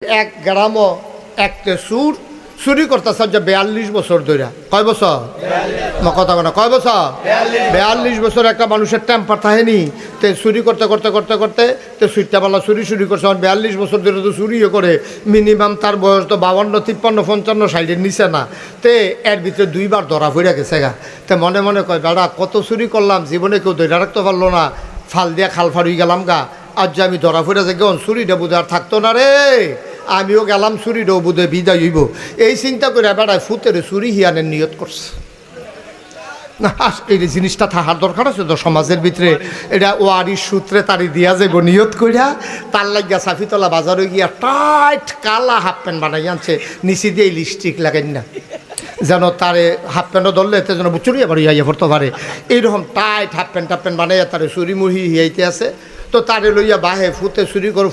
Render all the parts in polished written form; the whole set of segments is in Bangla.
এক গ্রামও একটা চুরি করতেছে যে 42 বছর ধরে। কয় বছর? কথা কথা কয় বছর? 42 বছর একটা মানুষের টেম্পার থাকেনি। তে চুরি করতে করতে করতে করতে তো সুইটাবেলা চুরি করছে। 42 বছর ধরে তো চুরিও করে। মিনিমাম তার বয়স তো 52, 53, 55, 60-এর নিচে না। তে এর ভিতরে দুইবার ধরা পড়ে গেছে গা। তে মনে মনে কয় বেড়া কত চুরি করলাম, জীবনে কেউ ধরে রাখতে পারলো না, ফাল দিয়া খাল ফাড়ি গেলাম গা। আজ যে আমি ধরা পড়ে যাই গন চুরিটা বুঝে আর থাকতো না রে, আমিও গেলাম চুরিটাও বুধে বিদায় হইব। এই চিন্তা করে বেড়ায় ফুতের চুরি হিয়ানের নিয়ত করছে না। এই জিনিসটা থাকার দরকার আছে তো সমাজের ভিতরে। এটা ওয়ারির সূত্রে তারি দিয়া যাইব নিয়ত করিয়া। তার লাগিয়া সাফিতলা বাজারে গিয়া টাইট কালা হাফ প্যান্ট বানাই আনছে, নিচে দিয়ে লিপস্টিক লাগাই না যেন তারে হাফ প্যান্টও ধরলে এতে যেন চুরি আবার ইয়া পড়তে পারে। এইরকম টাইট হাফ প্যান্ট বানাইয়া তারে চুরি মুহি হিয়াইতে আছে। তো তারে লইয়া বাহে ফুতে চুরি করো,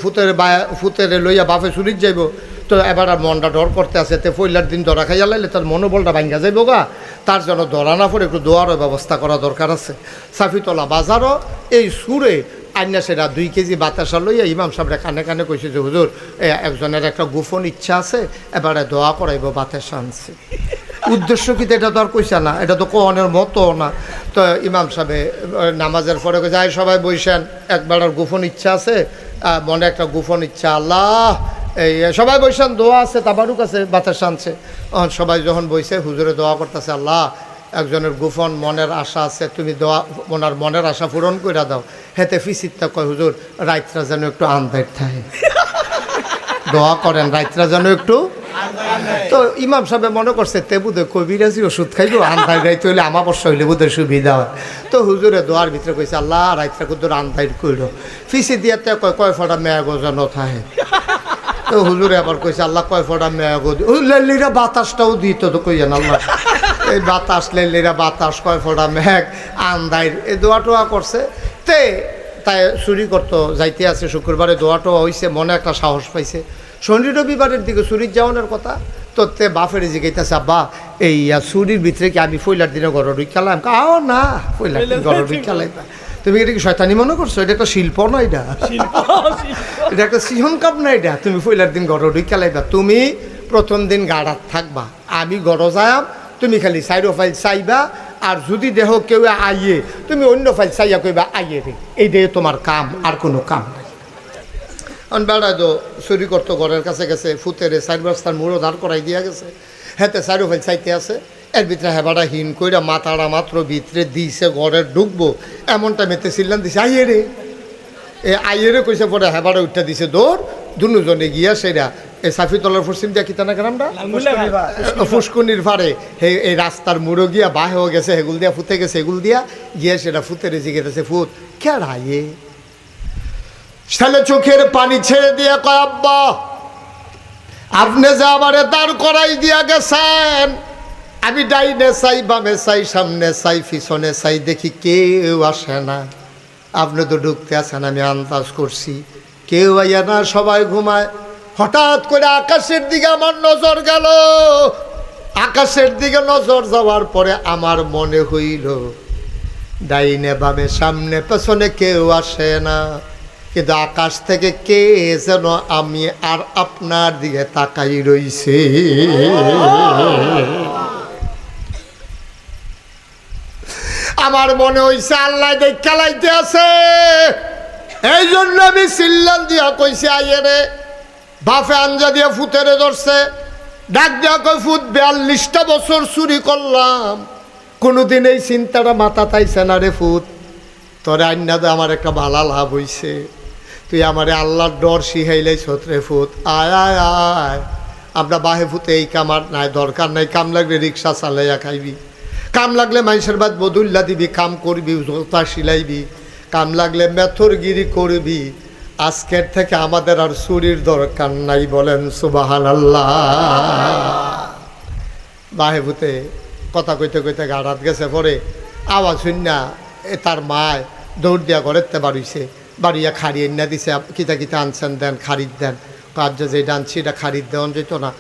ফুতেরে লইয়া বাপে চুরির যাইব। তো এবার আর মনটা ডর করতে আছে। তে পয়লার দিন ধরা খাইয়া লাইলে তার মনোবলটা ভাঙ্গা যাইব গা। তার জন্য ধরা না পড়ে একটু দোয়ারও ব্যবস্থা করা দরকার আছে। সাফিতলা বাজারও এই সুরে আইনা সেরা 2 কেজি বাতাসা লইয়া ইমাম সাহেবরা কানে কানে কইছে যে হুজুর একজনের একটা গোপন ইচ্ছা আছে, এবারে দোয়া করাইব বাতাসা আনছে। উদ্দেশ্য কি এটা তো আর কইসা না, এটা তো কোয়ানের মতো না। তো ইমাম সাহেব নামাজের পরে যায় সবাই বইসেন, একবার গোপন ইচ্ছা আছে, মনে একটা গোপন ইচ্ছা, আল্লাহ এই সবাই বইসেন, দোয়া আছে, তাবারুক আছে, বাতাস আনছে। সবাই যখন বইছে হুজুরে দোয়া করতেছে, আল্লাহ একজনের গোপন মনের আশা আছে, তুমি দোয়া ওনার মনের আশা পূরণ করে দাও। হেতে ফিসিরটা কয় হুজুর রাইতরা যেন একটু আন্দার থাকে, দোয়া করেন রাইতরা যেন একটু। তো ইমাম সাহেব মনে করছে তে বুধে কবিরাজি ওষুধ খাইব, আন্ধাই রাইতে হইলে আমাবস্যা হইলে বুধের সুবিধা হয়। তো হুজুরে দোয়ার ভিতরে কইছে আল্লাহ রাইতটা কুদুর আন্ধাই কইল, ফিসি দিয়াতে কয় ফটা মেয়াগো যেন থাকে। তো হুজুরে আবার কইছে আল্লাহ কয় ফটা মেয়াগো লেলিরা বাতাসটাও দিত তো কইয়েন আল্লাহ, এই বাতাস লেলিরা বাতাস কয় ফটা মেঘ আন্ধাই, এই দোয়া টোয়া করছে। তে তাই চুরি করতো যাইতে আছে, শুক্রবারে দোয়া টোয়া হইছে, মনে একটা সাহস পাইছে। শনি রবিবারের দিকে চুরির যাওয়ানোর কথা। তো তে বাপের জিজ্ঞাসা আব্বা এই চুরির ভিতরে কি আমি পয়লার দিনে গড় ঢুকালাম? কাও না, পয়লার দিন গড় ঢুকালাই। তুমি এটা কি শয়তানি মনে করছো? এটা একটা শিল্প না, এটা এটা একটা সিহন কাপ না, এটা তুমি পয়লার দিন গড় ঢুকালাইবা। তুমি প্রথম দিন গাড়াত থাকবা, আমি গড় যাম, তুমি খালি সাইডো ফাইল চাইবা। আর যদি দেহ কেউ আইয়ে তুমি অন্য ফাইল চাইয়া কইবা আইয়ে রে, এই দিয়ে তোমার কাম, আর কোনো কাম নাই। বেড়ায় তো চুরি করতো, ঘরের কাছে গেছে, ফুতেরে 4 বস্তার মুড়ো দাঁড় করাই দিয়া গেছে। হেতে চারো ফাইল চাইতে আছে, এর ভিতরে হেবাটা হিন কইরা মাথাটা মাত্র ভিতরে দিছে, ঘরে ঢুকবো এমনটা মেতে চিল্লান দিছে আইয়ে রে, আইয়ে রে কইছে। পরে হেবাটা উঠা দিছে দৌড়, দুজনে গিয়া সেরা এই সাফিতলার পশ্চিম দিয়া কিতানা গ্রামটা ফুসকুনির ফাড়ে এই রাস্তার মুড়ো গিয়া বাহেও গেছে, হেগুল দিয়া ফুতে গেছে, হেগুল দিয়া গিয়া সেটা ফুতেরে জিগেছে, ফুত কেড়াইয়ে ছেলে চোখের পানি ছেড়ে দিয়ে কয় আব্বা আপনি যে আমারে দাঁড় করাই দিয়া গেছেন, আমি ডাইনে চাই, বামে চাই, সামনে চাই, পিছনে চাই, দেখি কেউ আসে না। আপনি তো ঢুকতে আসেন, আমি আন্দাজ করছি কেউ আইয়া না, সবাই ঘুমায়। হঠাৎ করে আকাশের দিকে আমার নজর গেল। আকাশের দিকে নজর যাওয়ার পরে আমার মনে হইল ডাইনে বামে সামনে পেছনে কেউ আসে না, কিন্তু আকাশ থেকে কে যেন আমি আর আপনার দিকে তাকাই রইছে। আমার মনে হইছে আল্লাহ দেখা লাইতে আছে, এই জন্য আমি চিল্লান দিয়া কইছি আইয়ে রে। বাপে আঞ্জা দিয়া ফুতেরে ধরছে, ডাক দিয়া কই ফুত 42টা বছর চুরি করলাম, কোনোদিন এই চিন্তাটা মাথা তাইছে না রে ফুত, তোরে আইনাতে আমার একটা ভালো লাভ হইছে, তুই আমারে আল্লাহর ডর শিখাইলেই ছত্রে ফুত, আয় আয় আয়। আমরা বাহে ফুতে এই কাম আর নাই, দরকার নাই, কাম লাগলে রিক্সা চালাইয়া খাইবি, কাম লাগলে মানুষের বাদ বদুল্লা দিবি, কাম করবি, জোতা সিলাইবি, কাম লাগলে মেথরগিরি করবি। আজকের থেকে আমাদের আর চুরির দরকার নাই, বলেন সুবহানাল্লাহ। বাহে ফুতে কথা কইতে কইতে গাড়াত গেছে, পরে আওয়াজ শুন না তার মায় দৌড় দিয়া ঘরেতে বাড়িছে, বাড়িয়া খাড়িয়ে না দিছে, কিতা কিতা আনছেন দেন, খারিদ দেন। কাজ যে আনছি এটা খারিদ দেওয়া যেত না,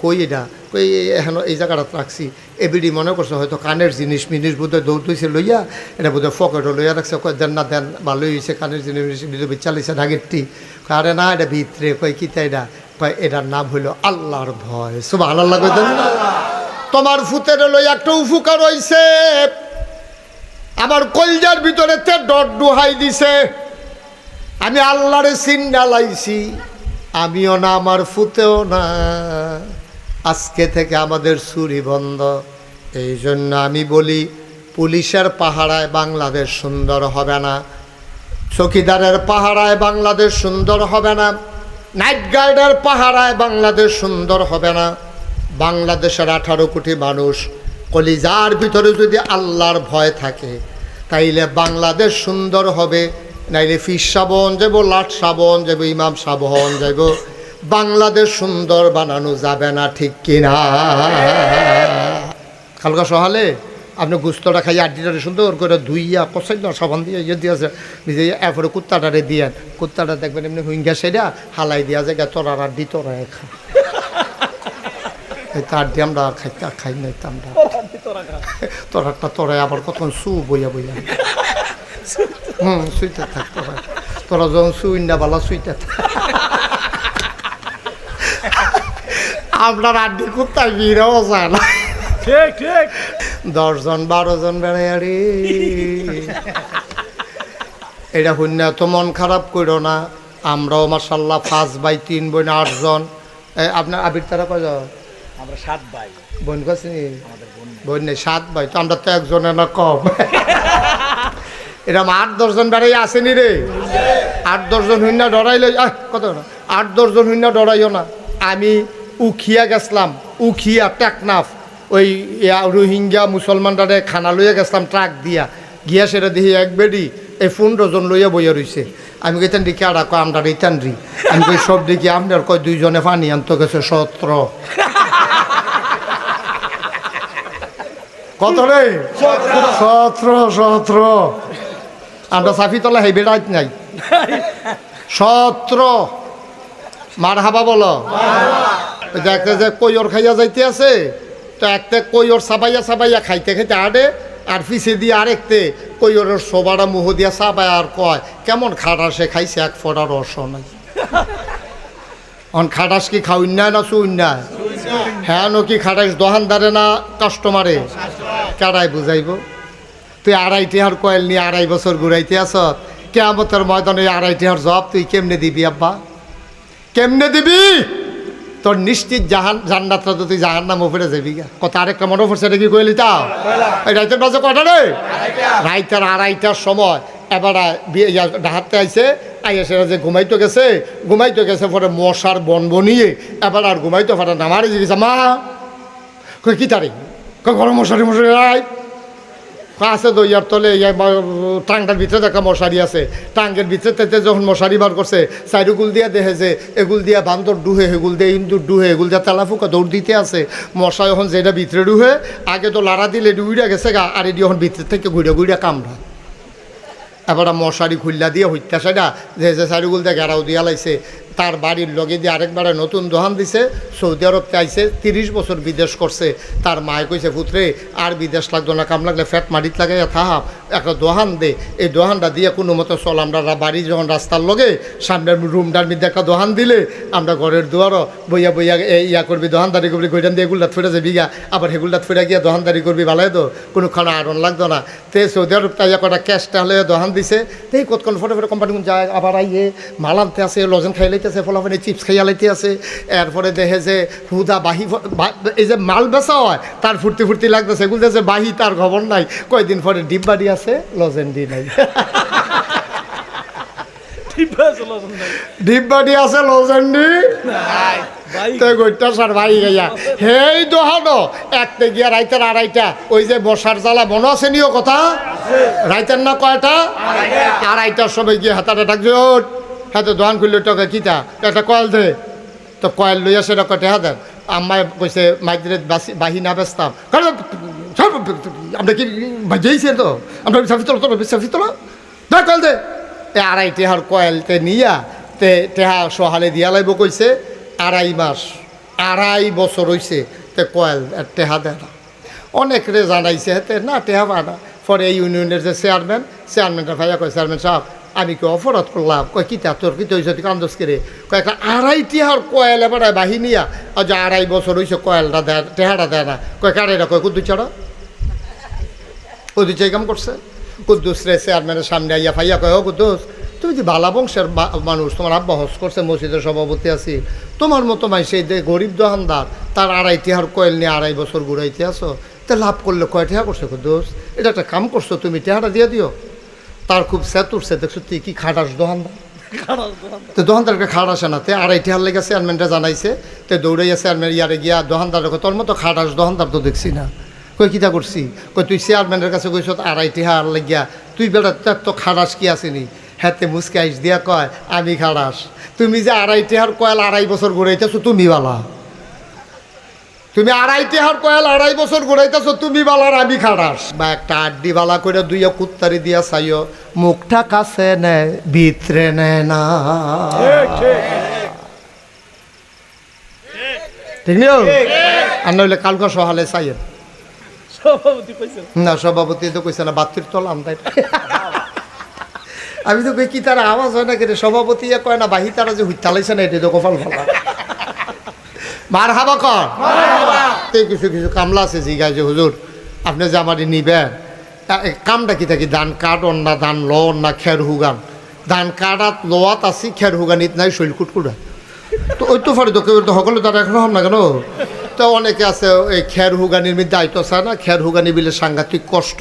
কই এটা, কই এখন এই জায়গাটা রাখছি। এবিডি মনে করছে হয়তো কানের জিনিস মিনিস বোধহয় দৌড় হয়েছে লইয়া, এটা বোধহয় ফকেটও লইয়া রাখছে, কয় দেন না দেন, ভালোই হয়েছে, কানের জিনিস চালিয়েছে ঢাকেরটি। আরে না এটা ভিতরে, কই কিতা এটা, কয় এটার নাম হইল আল্লাহর ভয়। সুবহানাল্লাহ কইতেন। তোমার ফুতের লই একটা উপকার হইছে, আমার কলজার ভিতরে তে ডট ডুহাই দিছে। আমি আল্লাহরে চিন্তা লাইছি, আমিও না আমার ফুতেও না। আজকে থেকে আমাদের চুরি বন্ধ। এই জন্য আমি বলি, পুলিশের পাহারায় বাংলাদেশ সুন্দর হবে না, চৌকিদারের পাহারায় বাংলাদেশ সুন্দর হবে না, নাইট গার্ডের পাহারায় বাংলাদেশ সুন্দর হবে না। বাংলাদেশের 18 কোটি মানুষ কলিজার ভিতরে যদি আল্লাহর ভয় থাকে, তাইলে বাংলাদেশ সুন্দর হবে। নাইলে ফিস সাবন যাব, লাট সাবন যাব, ইমাম সাবন যাব, বাংলাদেশ সুন্দর বানানো যাবে না। ঠিক কিনা? কালকা সহালে আপনি গুস্তটা খাই আড্ডিটারে সুন্দর করে ধুইয়া কষাই না সাবান দিয়ে ইয়ে দিয়েছে নিজে, এরপরে কুত্তাটারে দিয়ে, কুত্তাটা দেখবেন এমনি হুইঙ্গা সেটা হালাই দিয়া যায় তোরার আড্ডি তোরা খা। তার দিয়ে আমরা খাই নাই, আমরা তোরাটা তোরাই আবার কতক্ষণ সু বইয়া বইয়া সুইতে থাক তোরা, তোরা যখন সুইন্ডা বালা সুইতে থাক। আপনার আড্ডি কুত্তায় বিড়াও যায় না। ঠিক ঠিক 10 জন 12 জন বেড়াই আরে এটা শূন্য। তো মন খারাপ করো না, আমরাও মাশাআল্লাহ 5 ভাই 3 বোন 8 জন। আপনার আবির তারা কয়জন? আমরা 7 ভাই। বোন কাছে বোন নেই, 7 ভাই। তো আমরা তো একজনের না কম। এরকম 8-10 জন বেড়াই আসেনি রে। 8-10 জন শূন্য ডরাইলে কত না, 8-10 জন শূন্য ডরাইও না। আমি উখিয়া গেছিলাম, উখিয়া টেকনাফ, ওই রোহিঙ্গা মুসলমানরা খানা লইয়া গেছিলাম ট্রাক দিয়া, গিয়া সেটা দেখি এক বেডি এই 15 জন লইয়া বইয়া রইছে। আমি কইতান দেখি আড়া কয় আমরা রিটান রি, আমি কই সব দেখি আপনার কয় 2 জনে পানি আনতে গেছে 17। কত রে? 17। আমরা সাফিতলা হেই বেড়াইত নাই। 17 মার হাবা বলো। দেখতে যে কইর খাইয়া যাইতে আছে, তো একটা কইর সাবাইয়া সাবাইয়া খাইতে খাইতে আড়ে, আর পিছিয়ে দিয়ে আরেকতে কইরের সবারা মুহ দিয়া সাবাই আর কয় কেমন খাটাস সে খাইছে, এক ফোঁটা রস নাই। অন খাটাস কি খাউন্যায় না চুন্যায়? হ্যাঁ নো কি খাটাইস দোকানদারে না কাস্টমারে? কারাই বুঝাইব? তুই 2.5 টিহার কয়েল নিয়ে 2.5 বছর ঘুরাইতে আস, কিয়ামতের ময়দানে 2.5 টিহার জবাব তুই কেমনে দিবি আব্বা? কেমনে দিবি? তোর নিশ্চিত জান্নাতটা তো তুই জাহান্নাম উপরে যাবি গা। কথা আরেকটা মনে পড়ছে, এটা কি কইলি তা? এই রাইতের বাজে কটা রে? রাইতের 2.5টার সময় এবার ডাহাতে আইছে, আইয়া সেটা যে ঘুমাইতে গেছে পরে মশার বনবনিয়ে এবার আর ঘুমাইতে পারে না। আমারে জিজ্ঞেস মা কই কি তারে, গরম মশারি রাই আছে দইয়ার তলে টাঙ্গার ভিতরে দেখা মশারি আছে, টাঙ্গের ভিতরে তেতে যখন মশারি বার করছে চাইরুগুল দিয়া দেখে যে এগুল দিয়া বান্দর ডুহে, এগুল দিয়ে ইন্দুর ডুহে, এগুল দিয়া তেলাফুকা দৌড় দিতে আছে। মশা যখন যেটা ভিতরে ডুহে, আগে তো লাড়া দিলে ডুইরা গেছে গা, আর এটি যখন ভিতর থেকে ঘুরে কামড়া। এবার মশারি খুল্লা দিয়ে হইতা সেটা যে চাইরুগুল দিয়ে ঘেরাও দিয়া লাইছে। তার বাড়ির লগে দিয়ে আরেকবার নতুন দোহান দিছে, সৌদি আরবতে আইছে, 30 বছর বিদেশ করছে। তার মায়ে কইছে পুত্রে আর বিদেশ লাগতো না, কাম লাগলে ফ্যাট মাটিত লাগাইয়া থাহাপ, একটা দোহান দে। এই দোহানটা দিয়ে কোনো মতো চল, আমরা বাড়ি যখন রাস্তার লগে সামনের রুমটার মধ্যে একটা দোহান দিলে আমরা ঘরের দুয়ারও বইয়া বইয়া ইয়া করবি, দোহানদারি করবি, গৈটান দিয়ে এগুলাত ফেরে যাবি গা, আবার হেগুলাত ফেরে গিয়া দোহানদারি করবি, ভালো তো কোনোখানে আরন লাগতো না। তে সৌদি আরব তাইয়া কটা ক্যাশটা হলে দোহান দিছে। এই কতক্ষণ ফটো কোম্পানি যায়, আবার আইয়ে মাল আনতে আছে, লজেন খাই লাইতেছে, ফলাফলে চিপস খাইয়া লাইতে আছে। এরপরে দেখে যে হুদা বাহি, এই যে মাল বেচা হয় তার ফুর্তি লাগতেছে, এগুলো যে বাহি তার খবর নাই। কয়দিন পরে ডিব্বাডি আছে, লজেন্ডি নাই। ডিব্বাডি আছে, লজেন্ডি হেই দোহানো একতে গিয়া রাইতের 2.5টা, ওই যে বসার জ্বালা মনে আছে নিও কথা, রাইতের না কয়টা 2.5টার সময় গিয়ে হাতাটা ডাকছে, হাতে দোকান খুললে টাকা কিতা একটা কয়েল দে। তো কয়েল লইয়া সেটা কটে হাতের আম্মায় কইছে মাইদ্রে বাহি না বেচতাম, আমরা কি বাজেইছে তো আমরা সাফি তোলা দেখ কয়েল দে। 2.5 টেহার কয়েলতে নিয়া টেহা সহালে দিয়া লাইব কইছে। 2.5 মাস 2.5 বছর হইছে, তে কয়েল টেহা দেয় না। অনেক রে জানাইছে হেতে না টেহা পানা। পরে এই ইউনিয়নের যে চেয়ারম্যানটা ভাইয়া কয় চেয়ারম্যান সাহেব আমি কি অপরাধ করলাম? কয় কিতা তোর কি হয়েছে তুই কান্দস করে? কয় একটা 2.5 টিহার কয়েল এবার বাহিনিয়া আর যে 2.5 বছর হয়েছে কয়েলটা দেয় টেহাটা দেয় না। কয় কারেরা কয় কুদ্দুস ছাড়া কুদ্দুস এই কাম করছে। কুদ্দুস রে চেয়ারম্যানের সামনে আইয়া ফাইয়া কয় ও কুদ্দুস তুমি যে বালা বংশের মানুষ, তোমার আব্বা হজ করছে, মসজিদের সভাপতি আছি, তোমার মতো মাই সেই গরিব দোকানদার তার 2.5 টিহার কয়েল নিয়ে 2.5 বছর ঘুরাইতে আসো, তা লাভ করলে কয় টেহা করছে কুদ্দুস? এটা একটা কাম করছো তুমি, টেহাটা দিয়ে দিও। তার খুব স্যাত উঠছে, দেখছো তুই কি খাটাস দোকানদার, তো দোকানদারকে খাট আসে না, তে 2.5 টিহার লেগে চেয়ারম্যানটা জানাইছে, তো দৌড়াইয়া চেয়ারম্যান ইয়ারে গিয়া দোকানদার তোর মতো খাটাস দোকানদার তো দেখছি না। কই কিতা করছি? কই তুই চেয়ারম্যানের কাছে কইস 2.5 টিহার লেগিয়া, তুই বেটা তার তো খাটাস কি আসেনি? হাতে মুসকাইস দিয়া কয় আমি খাটাস, তুমি যে 2.5 টিহার কয়েল 2.5 বছর ঘুরাইতেছো তুমি বালা, তুমি 2.5 টিহার কয়েল 2.5 বছর ঘুরাইতেছো তুমি বালার আমি খাটাস। বা একটা আড্ডি বালা করে দুইয়া কুত্তারি দিয়া চাইও, মুখটা কাছে নেয় ভিতরে নেয় না, ঠিক নিও। আর নইলে কালকে সহালে চাইয়েন না, সভাপতি তো কইছে না বাতির তলাম তাই। আমি তো কই কি তার আওয়াজ হয় না কেটে, সভাপতি কয় না বাহি তারা যে হুইতালাইছে না, এটা তো কপাল ভালো। মার হাবা কর কিছু কিছু কামলা আছে জিগায় যে হুজুর আপনি যে আমারই নিবেন কামটা কি থাকি, ধান কাটন না ধান লন না খের হুগান? ধান কাটাত লোয়াত আছি, খের হুগানিত নাই, শৈল কুটকুটা। তো ওই তো ফারি তো কেউ তো সকলে তারা এখন হন না কেন? তো অনেকে আছে এই খের হুগানির মধ্যে দায়িত্ব চায় না, খের হুগানি বিলে সাংঘাতিক কষ্ট,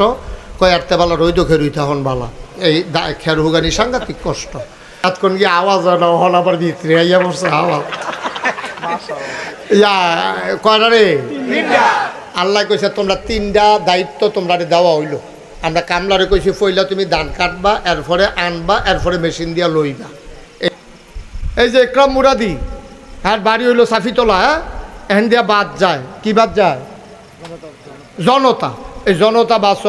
কয় আরতে বালা রইদ খেরুইতে হন বালা, এই খের হুগানি সাংঘাতিক কষ্ট। এতক্ষণ গিয়ে আওয়াজ হয় না, হল আবার ভিতরে আইয়া বসছে আওয়াজ। ইয়া কয়টা রে? আল্লাহ কইছে তোমরা 3টা দায়িত্ব তোমরা দেওয়া হইল। আমরা কামলারে কইছি ফইলা তুমি ধান কাটবা, এরপরে আনবা, এরপরে মেশিন দিয়া লইবা। এই যে একরাম মুরাদি, হ্যাঁ বাড়ি হইল সাফিতলা, হ্যাঁ এখান দিয়া বাদ যায়, কি বাদ যায়? জনতা। এই জনতা বাস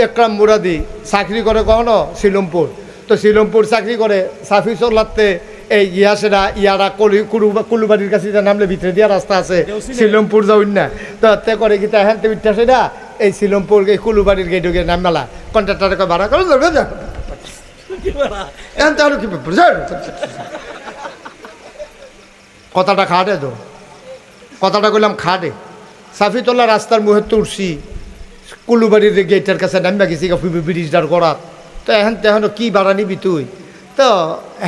একরাম মুরাদি চাকরি করে কখনো শিলমপুর, তো শিলমপুর চাকরি করে সাফিতলাতে এই ইয়াসেরা ইয়ারা কুলুবাড়ির কাছে নামলে ভিতরে দিয়া রাস্তা আছে শিলমপুর যাউন না, তো তে করে কি হ্যাঁ তে উঠতেছে না এই শিলমপুর এই কুলুবাড়ির গেটে গিয়ে নাম মেলা কন্ট্রাক্টারকে ভাড়া করে কথাটা খাটে, তো কথাটা কইলাম খাটে। সাফিতলা রাস্তার মুহে তুলসি কুলুবাড়ির গেটের কাছে নামবা গেছি ব্রিজটার করাত, তো এখন তেহন কি ভাড়া নিবি তুই? তো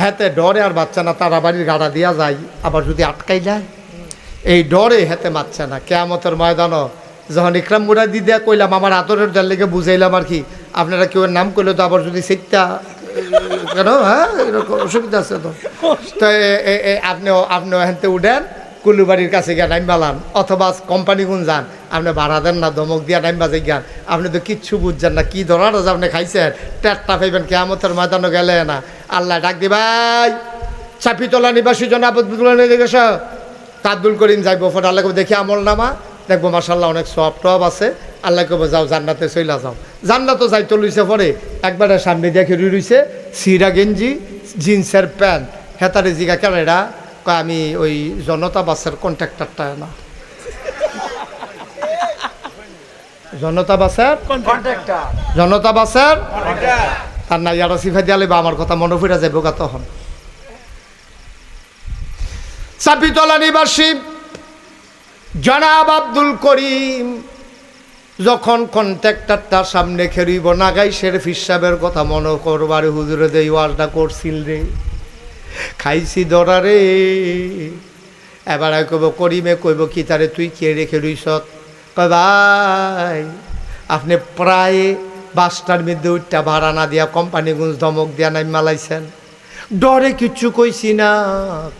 হেতে ডরে আর বাচ্চা না, তারা বাড়ির গাড়া দিয়া যায়, আবার যদি আটকাই যায় এই ডরে হেতে মারছে না। কেয়ামতের ময়দানও যখন ইকরাম মুরাদি দিয়া কইলাম আমার আদরের যার লেগে বুঝাইলাম আর কি, আপনারা কেউ নাম করলে তো আবার যদি সেইটা কেন, হ্যাঁ এরকম অসুবিধা আছে তো। তো আপনিও হেনতে উঠেন কুলুবাড়ির কাছে গিয়া নাইম বালান, অথবা কোম্পানি গুণ যান, আপনি ভাড়া দেন না, ধমক দিয়া নাইম বাজে জ্ঞান, আপনি তো কিচ্ছু বুঝছেন না, কি ধরার আছে আপনি খাইছেন, টেটটা পাইবেন কেয়ামতের ময়দানও গেলে না। আল্লাহ ডাক দি ভাই চাপিতলা নিবাসী জন আবদুল্লাহ দেখেছ আব্দুল করিম যাইব ফোন, আল্লাহ দেখি আমল নামা দেখবো মাসাল্লাহ অনেক সব টব আছে, আল্লাহ কব যাও জান্নাতে চইলা যাও। জান্নাতও যাইতে লইছে পরে একবারে সামনে দেখে রইছে সিরা গেঞ্জি জিন্সের প্যান্ট, হেতারে জিগা কেন এরা কয় আমি ওই জনতা বাসের কন্ট্রাক্টরটা না, জনতা বাসের জনতা বাসের তার না ইয়ারা সিফা দিয়ালে বা আমার কথা মনে পড়ে যাইব গা। তখন চাপিতলা নিবাসী জনাব আব্দুল করিম যখন কন্ট্রাক্টরটার সামনে খেরিব নাগাই সের ফিসাবের কথা মনে করবারে হুজুরে দেই ওয়াজটা করছিল রে, খাইছি দরা রে। এবার কইব করিমে কইব কি তারে তুই কে রেখে রইছত? কয় ভাই আপনি প্রায় 5টার মধ্যে উঠটা ভাড়া না দিয়া কোম্পানিগুঞ্জ ধমক দিয়া নাই মালাইছেন, ডরে কিচ্ছু কইছি না,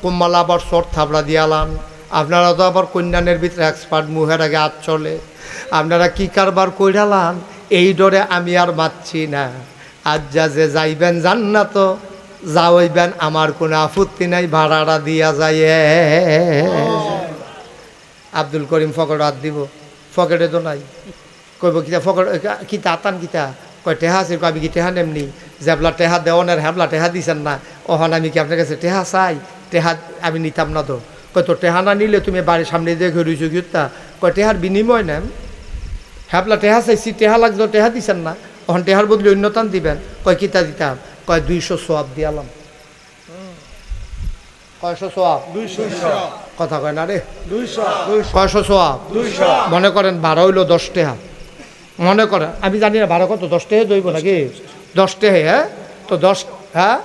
কোম্মালা আবার শর্ট থাবড়া দিয়ালাম। আপনারা তো আবার কন্যানের ভিতরে এক্সপার্ট, মুহের আগে হাত চলে, আপনারা কি কারবার কইরালাম, এই ডরে আমি আর মারছি না। আজ যা যে যাইবেন জান্নাত যাওয়াইবেন, আমার কোনো আপত্তি নাই, ভাড়াটা দিয়া যায়। আব্দুল করিম ফকেট হাত দিব, ফকেটে তো নাই, কইব কিতা ফকেট কিতা আতান কিতা, কয় টেহা আছে, আমি কি টেহা নেমনি, জেবলা টেহা দেওয়ানের হ্যাবলা টেহা দিছেন না, ওখানে আমি কি আপনার কাছে টেহা চাই, টেহা আমি নিতাম না তো। কয় তো টেহা না নিলে তুমি বাড়ির সামনে দেখে রইছো কিতা, কয় টেহার বিনিময় নেন, হ্যাবলা টেহা চাইছি, টেহা লাগতো টেহা দিছেন না, ওখান টেহার বদলে অন্যতান দিবেন। কয় কিতা দিতাম, কয় 200 সোয়াব দিয়ালাম। কয়শো সোয়াব? 200 কথা কয় না রে। 200 কয়শো সোয়াব? 200 মনে করেন 12 হইলো 10 টাকা, মনে করেন আমি জানি না 12 কত, 10 টাকা দইব নাকি? 10 টাকা, হ্যাঁ তো 10, হ্যাঁ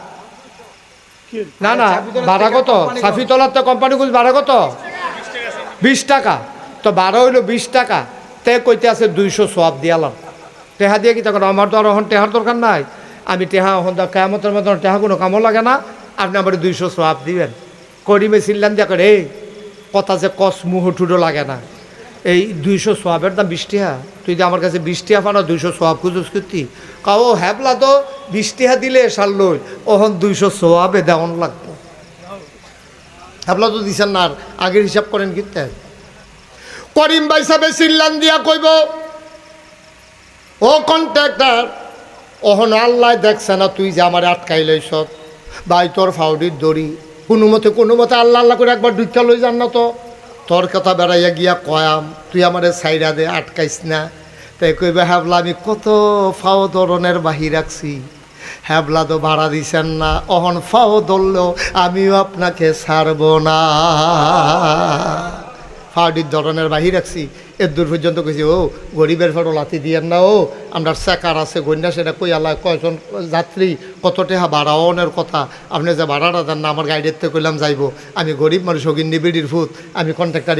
না না 12 কত? সাফিতলার তো কোম্পানি গুলো 12 কত? 20 টাকা। তো 12 হইলো 20 টাকা, তে কইতে আছে 200 সোয়াব দিয়ালাম। টেহা দিয়ে কি তখন? আমার তো আর এখন টেহার দরকার নাই, আমি টেহা এখন কেয়ামতের মতন টেহা কোনো কামও লাগে না, আপনি আমার 200 সোয়াব দিবেন। করিমে চিল্লান দিয়া করে, এই কথা যে কস মুহ ঠুডো লাগে না, এই 200 সোয়াবের দাম 20 টাকা, তুই যে আমার কাছে 20 টাকা পানো 200 সোয়াব খুঁজুস করতি? কাও হ্যাবলা তো 20 টাকা দিলে সার লই, ওহন 200 সোয়াবে দেওয়ান লাগতো। হ্যাবলা তো দিছেন না, আর আগের হিসাব করেন কিনতে। করিম ভাই সাহেব চিল্লান দিয়া কইব, ও কন্ট্রাক্টর, ওহন আল্লাহ দেখছে না তুই যে আমার আটকাই লইছ, ভাই তোর ফাউডির দড়ি কোনো মতে আল্লাহ আল্লাহ করে একবার ঢুকা লই যান না, তো তোর কথা বেড়াইয়া গিয়া কয়াম তুই আমারে সাইডা দে, আটকাইস না। তাই কইবে, হ্যাবলা আমি কত ফাও ধরনের বাহি রাখছি, হ্যাবলা তো ভাড়া দিছেন না, অহন ফাও ধরলেও আমিও আপনাকে ছাড়ব না। ফাউডির ধরনের বাহি রাখছি, এর দূর পর্যন্ত কইছি, ও গরিবের ফটো লাথি দিয়েন না, ও আমরা চেকার আছে গন্যা, সেটা কই আল্লাহ কয়জন যাত্রী কত টাকা ভাড়া অনের কথা, আপনি যে ভাড়াটা দেন না, আমার গাইডের থেকে কইলাম যাইব, আমি গরিব মানুষ, অগিন্নি বিড়ির ফুত, আমি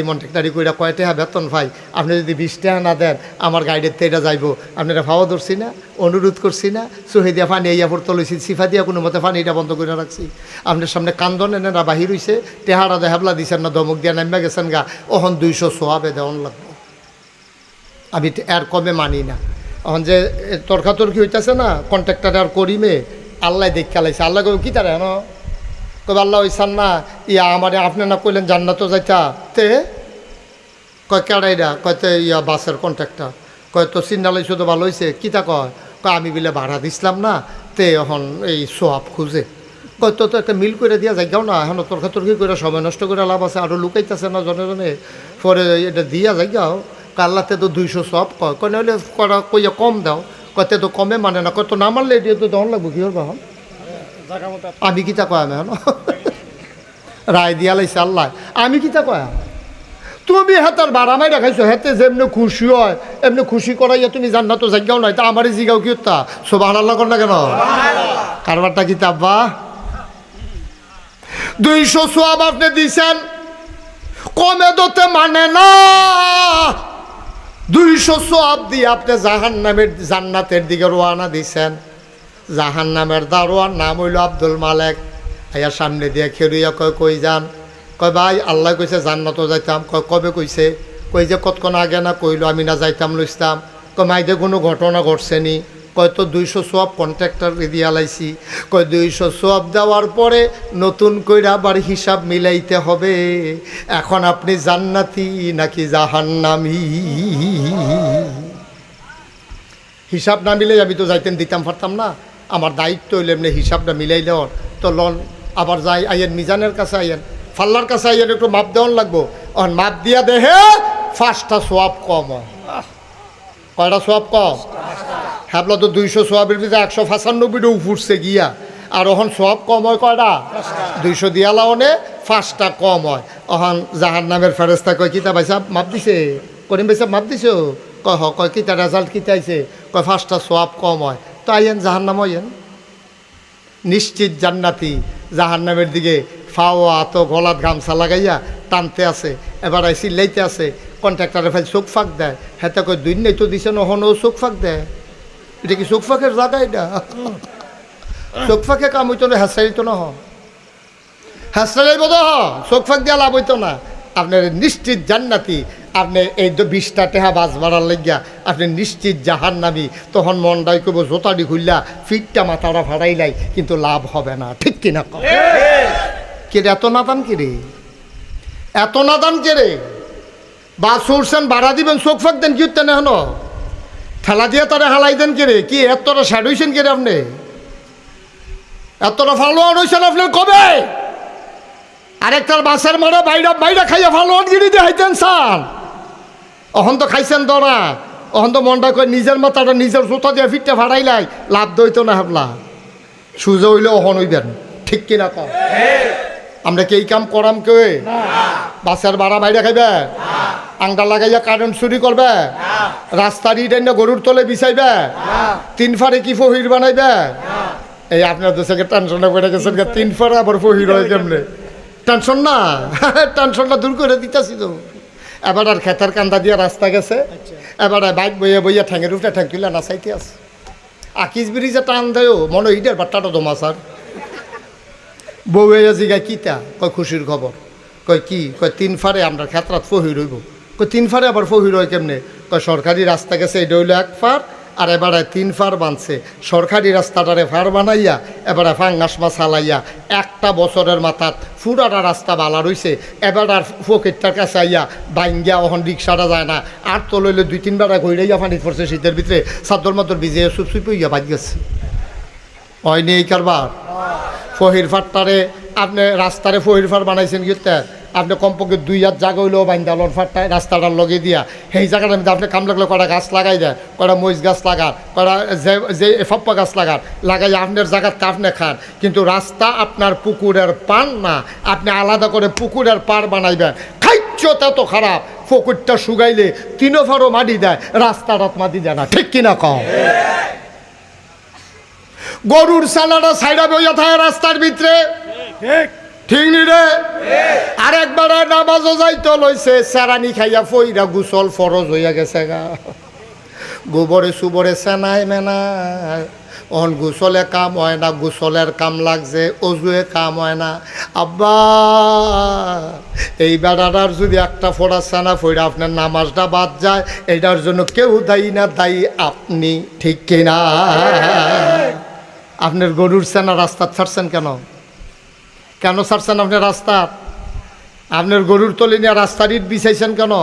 মন্ট্রাক্টারি কইরা কয় টাকা বেতন পাই, আপনি যদি 20 টাকা না দেন আমার গাইডের থেকে এটা যাইব। আপনারা ভাওয়া ধরছি না, অনুরোধ করছি না, চোহে দিয়া পানি ইয়া পড়তে লইছি, সিফা দিয়া কোনো মতে পানিটা বন্ধ করে রাখছি, আপনার সামনে কান্দন এনে বাহির হইছে, টেহারা হেবলা দিছেন না, দমক দিয়া নামিয়া গেছেন গা, ওহন 200 সোয়াবে দেওয়ান লাগবে। আমি এর কমে মানি না। এখন যে তর্কাতর্কি হইতেছে না কন্ট্রাক্টার আর করিমে, আল্লাহ দেখে লাইছে, আল্লাহ কবে কী তারা হেন কবে আল্লাহ ওইসান না, ইয়া আমারে আপনি না কইলেন জান্নাতও যাইতা, তে কয় কেড়াইরা কয়তে ইয়া বাসের কন্ট্রাক্টার, কয় তো চিন্তালাই শুধু ভালো হয়েছে, কী তা কয় আমি বিলে ভাড়া দিছিলাম না, তে এখন এই সোয়াব খুঁজে, কয় তো একটা মিল করে দিয়া যাইগাও না, এখন তর্কাতর্কি করে সময় নষ্ট করে লাভ আছে, আরও লুকাইতেছে না জনে জনে, পরে এটা দিয়া যাইগাও, কাল্লাতে তো 200 সব কয়, কয় নাহলে করা কইয়া কম দাও, কয়তে তো কমে মানে না, কয় তো না মারলে এটি তো দন লাগবো, কী হল আমি কিতা কয় আমি এখন রায় দিয়া লাইছে আল্লাহ, আমি কিতা কয়া, তুমি হাতার বাড়া মাই রাখাইছো, হেতে যেমনি খুশি হয় এমনি খুশি করাইয়া তুমি জান্নাত তো জায়গাও নাই, তা আমারই জিগাও কি তা সুবহানাল্লাহ কর না কেন, কারবারটা কি তাব্বা 200 সোয়াব আপনি দিছেন, কমে দতে মানে না, 200 সোয়াব দিয়ে আপনি জান্নাতের দিকে রওনা দিছেন। জাহান্নামের দারোয়ার নাম হইল আব্দুল মালেক, আয়া সামনে দিয়ে খেরুইয়া কয় কই যান, কয় ভাই আল্লাহ কইছে জান্নাতও যাইতাম, কয় কবে কইছে, কই যে কতক্ষণ আগে না কইলো আমি না যাইতাম লইতাম, কয় মাইদে কোনো ঘটনা ঘটছেনি, কয় তো 200 সোয়াব কন্ট্রাক্টর দিয়া লাইছি, কয় 200 সোয়াব দেওয়ার পরে নতুন কইরা আবার হিসাব মিলাইতে হবে, এখন আপনি জান্নাতি নাকি জাহান্নামী, হিসাব না মিলাই আমি তো যাইতেন দিতাম পারতাম না, আমার দায়িত্ব হইলে এমনি হিসাবটা মিলাই দেওয়ার, তো লন আবার যাই আইয়েন মিজানের কাছে আইয়েন, ফাল্লার কাছে আইয়েন, একটু মাপ দেওয়ান লাগবো, এখন মাপ দিয়া দেহে 5টা সোয়াব কম হয়, কয়টা সোয়াব কম, হ্যাবলা তো 200 সোয়াবের ভিতরে 195টা উঠছে গিয়া, আর ওখান সোয়াব কম হয় কয়টা, 200 দিয়ালা অনে 5টা কম হয়, ওখান জাহান্নামের ফেরেস্তা কয় কিতা ভাই সাহেব মাপ দিছে, করিম ভাই সাহেব মাপ দিছো, কয় হ, কয় কিতা রেজাল্ট কিতা আইছে, কয় 5টা সোয়াব কম হয়, তো আইয়েন জাহান্নাম হইয়েন নিশ্চিত জান্নাতি, জাহান্নামের দিকে ফাওয়া তো গলাত গামছা লাগাইয়া টানতে আছে, এবার আই চিল্লাইতে আছে, কন্ট্রাক্টারে ফাইল চোখ ফাঁক দেয়, হেতে কয় 2 নেই তো দিছে নহন, ও চোখ ফাঁক দেয়, এটা কি চোখ ফাঁকের জায়গা, এটা চোখ ফাঁকে কাম হইতো না, হ্যাঁসাইত না, হ্যাঁসাইব তো চোখ ফাঁক দিয়া লাভ হইতো না, আপনার নিশ্চিত জান্নাতি, আপনি এই 20টা টেহা বাস ভাড়ার লাগিয়া আপনি নিশ্চিত জাহান্নামী, তখন মনটাই কব জোতাডি খুললা ফিটটা মাথাটা ভাড়াইলাই, কিন্তু লাভ হবে না, ঠিক কিনা কে রে, এত নাদান কে রে, এত নাদান কে রে, বাস উঠছেন ভাড়া দিবেন চোখ ফাঁক দেন কি উঠতেন, এখন ঠেলা দিয়ে তারা হালাই দেন কে রে, কি এতটা স্যাড হয়েছেন কে রে, আপনি এতটা ফলোয়ার হয়েছেন আপনার কবে, আরেকটার বাসের মারা বাইরা খাইয়া ফলোয়ার গিরি দিয়ে হাইতেন সান, অহন তো খাইছেন দরা, অহন তো মনটা কয় নিজের মাথাটা নিজের জোতা দিয়ে ফিটটা ভাড়াইলাই, লাভ দইতো না হাবলা, সুজা হইলে অহন হইবেন, ঠিক কিনা কম? আমরা কি এই কাম করাম কেউ? বাসের ভাড়া বাইরে খাইবে, আংটা লাগাইয়া কারেন্ট চুরি করবে, রাস্তার ইট এনে গরুর তলে বিছাইবে, 3 ফারে কি ফহির বানাইবে? এই আপনার তো সঙ্গে টেনশনটা বেড়ে গেছে, 3 ফারে আবার ফহির হয় কেমনে? টেনশন না, টেনশনটা দূর করে দিতেছি তো। এবার আর খেতার কান্দা দিয়ে রাস্তা গেছে, এবার বাইক বইয়া বইয়া ঠ্যাঙের উপরে ঠ্যাং তুলে নাচাইতে আছে। আকিস ব্রিজে টান দেয় মনে ইটার বাট্টাটা দমা স্যার। বউয়ে জিগায় কিতা? কয় খুশির খবর। কয় কি? কয় 3 ফারে আমরা খেতরাত ফহির হইব। কয় 3 ফারে আবার ফহির হয় কেমনে? কয় সরকারি রাস্তা গেছে, এটা হইলো 1 ফার, আর এবারে 3 ফার বানছে। সরকারি রাস্তাটারে ফার বানাইয়া এবারে ফাঙ্গাস মাছ হালাইয়া 1টা বছরের মাথাত ফুরাটা রাস্তা বালা রইছে। এবার আর ফকিরটার কাছে আইয়া বাইঙ্গিয়া ওখান রিক্সাটা যায় না, আর তো লইলে 2-3 বার ঘুরাইয়া পানি পড়ছে শীতের ভিতরে, সাদ্দর মতর ভিজে সুপসুপ হইয়া বাজ গেছে। হয়নি এই কারবার? ফহির ফাটটারে আপনি রাস্তারে ফহির ফার বানাইছেন গিয়ে, আপনি কমপক্ষে 2 হাত জায়গা হইলেও বাইন্দালর ফাটটায় রাস্তাটার লগে দিয়া সেই জায়গাটার মধ্যে আপনি কাম লাগলে কটা গাছ লাগাই দেয়, কটা মরিচ গাছ লাগান, কটা যে ফপ্পা গাছ লাগাই আপনার জায়গাতে আপনি খান। কিন্তু রাস্তা আপনার পুকুরের পান না, আপনি আলাদা করে পুকুরের পার বানাইবেন। খাইচ্ছটা তো খারাপ, পুকুরটা শুকাইলে 3 ফারও মাটি দেয়, রাস্তাটা মাটি দেয় না, ঠিক কিনা কম? গরুর সালাটা সাইডা বইয়া থাকে রাস্তার ভিতরে, ঠিক নি রে? আরেকবার নামাজও যাইতে লইছে, সেরানি খাইয়া ফইরা গোসল ফরজ হইয়া গেছে গা। গোবরে সুবরে সেনাই মেনায়, অন গোসলে কাম হয় না, গোসলের কাম লাগছে, অজুয়ে কাম হয় না। আব্বা এই বেড়াটার যদি একটা ফোড়া সেনা ফইরা আপনার নামাজটা বাদ যায়, এটার জন্য কেউ দায়ী না, দায়ী আপনি, ঠিক কিনা? আপনার গরুর সেনা রাস্তা ছাড়ছেন কেন? কেন ছাড়ছেন আপনি রাস্তা? আপনার গরুর তলে নিয়ে রাস্তার ইট বিছাইছেন কেন?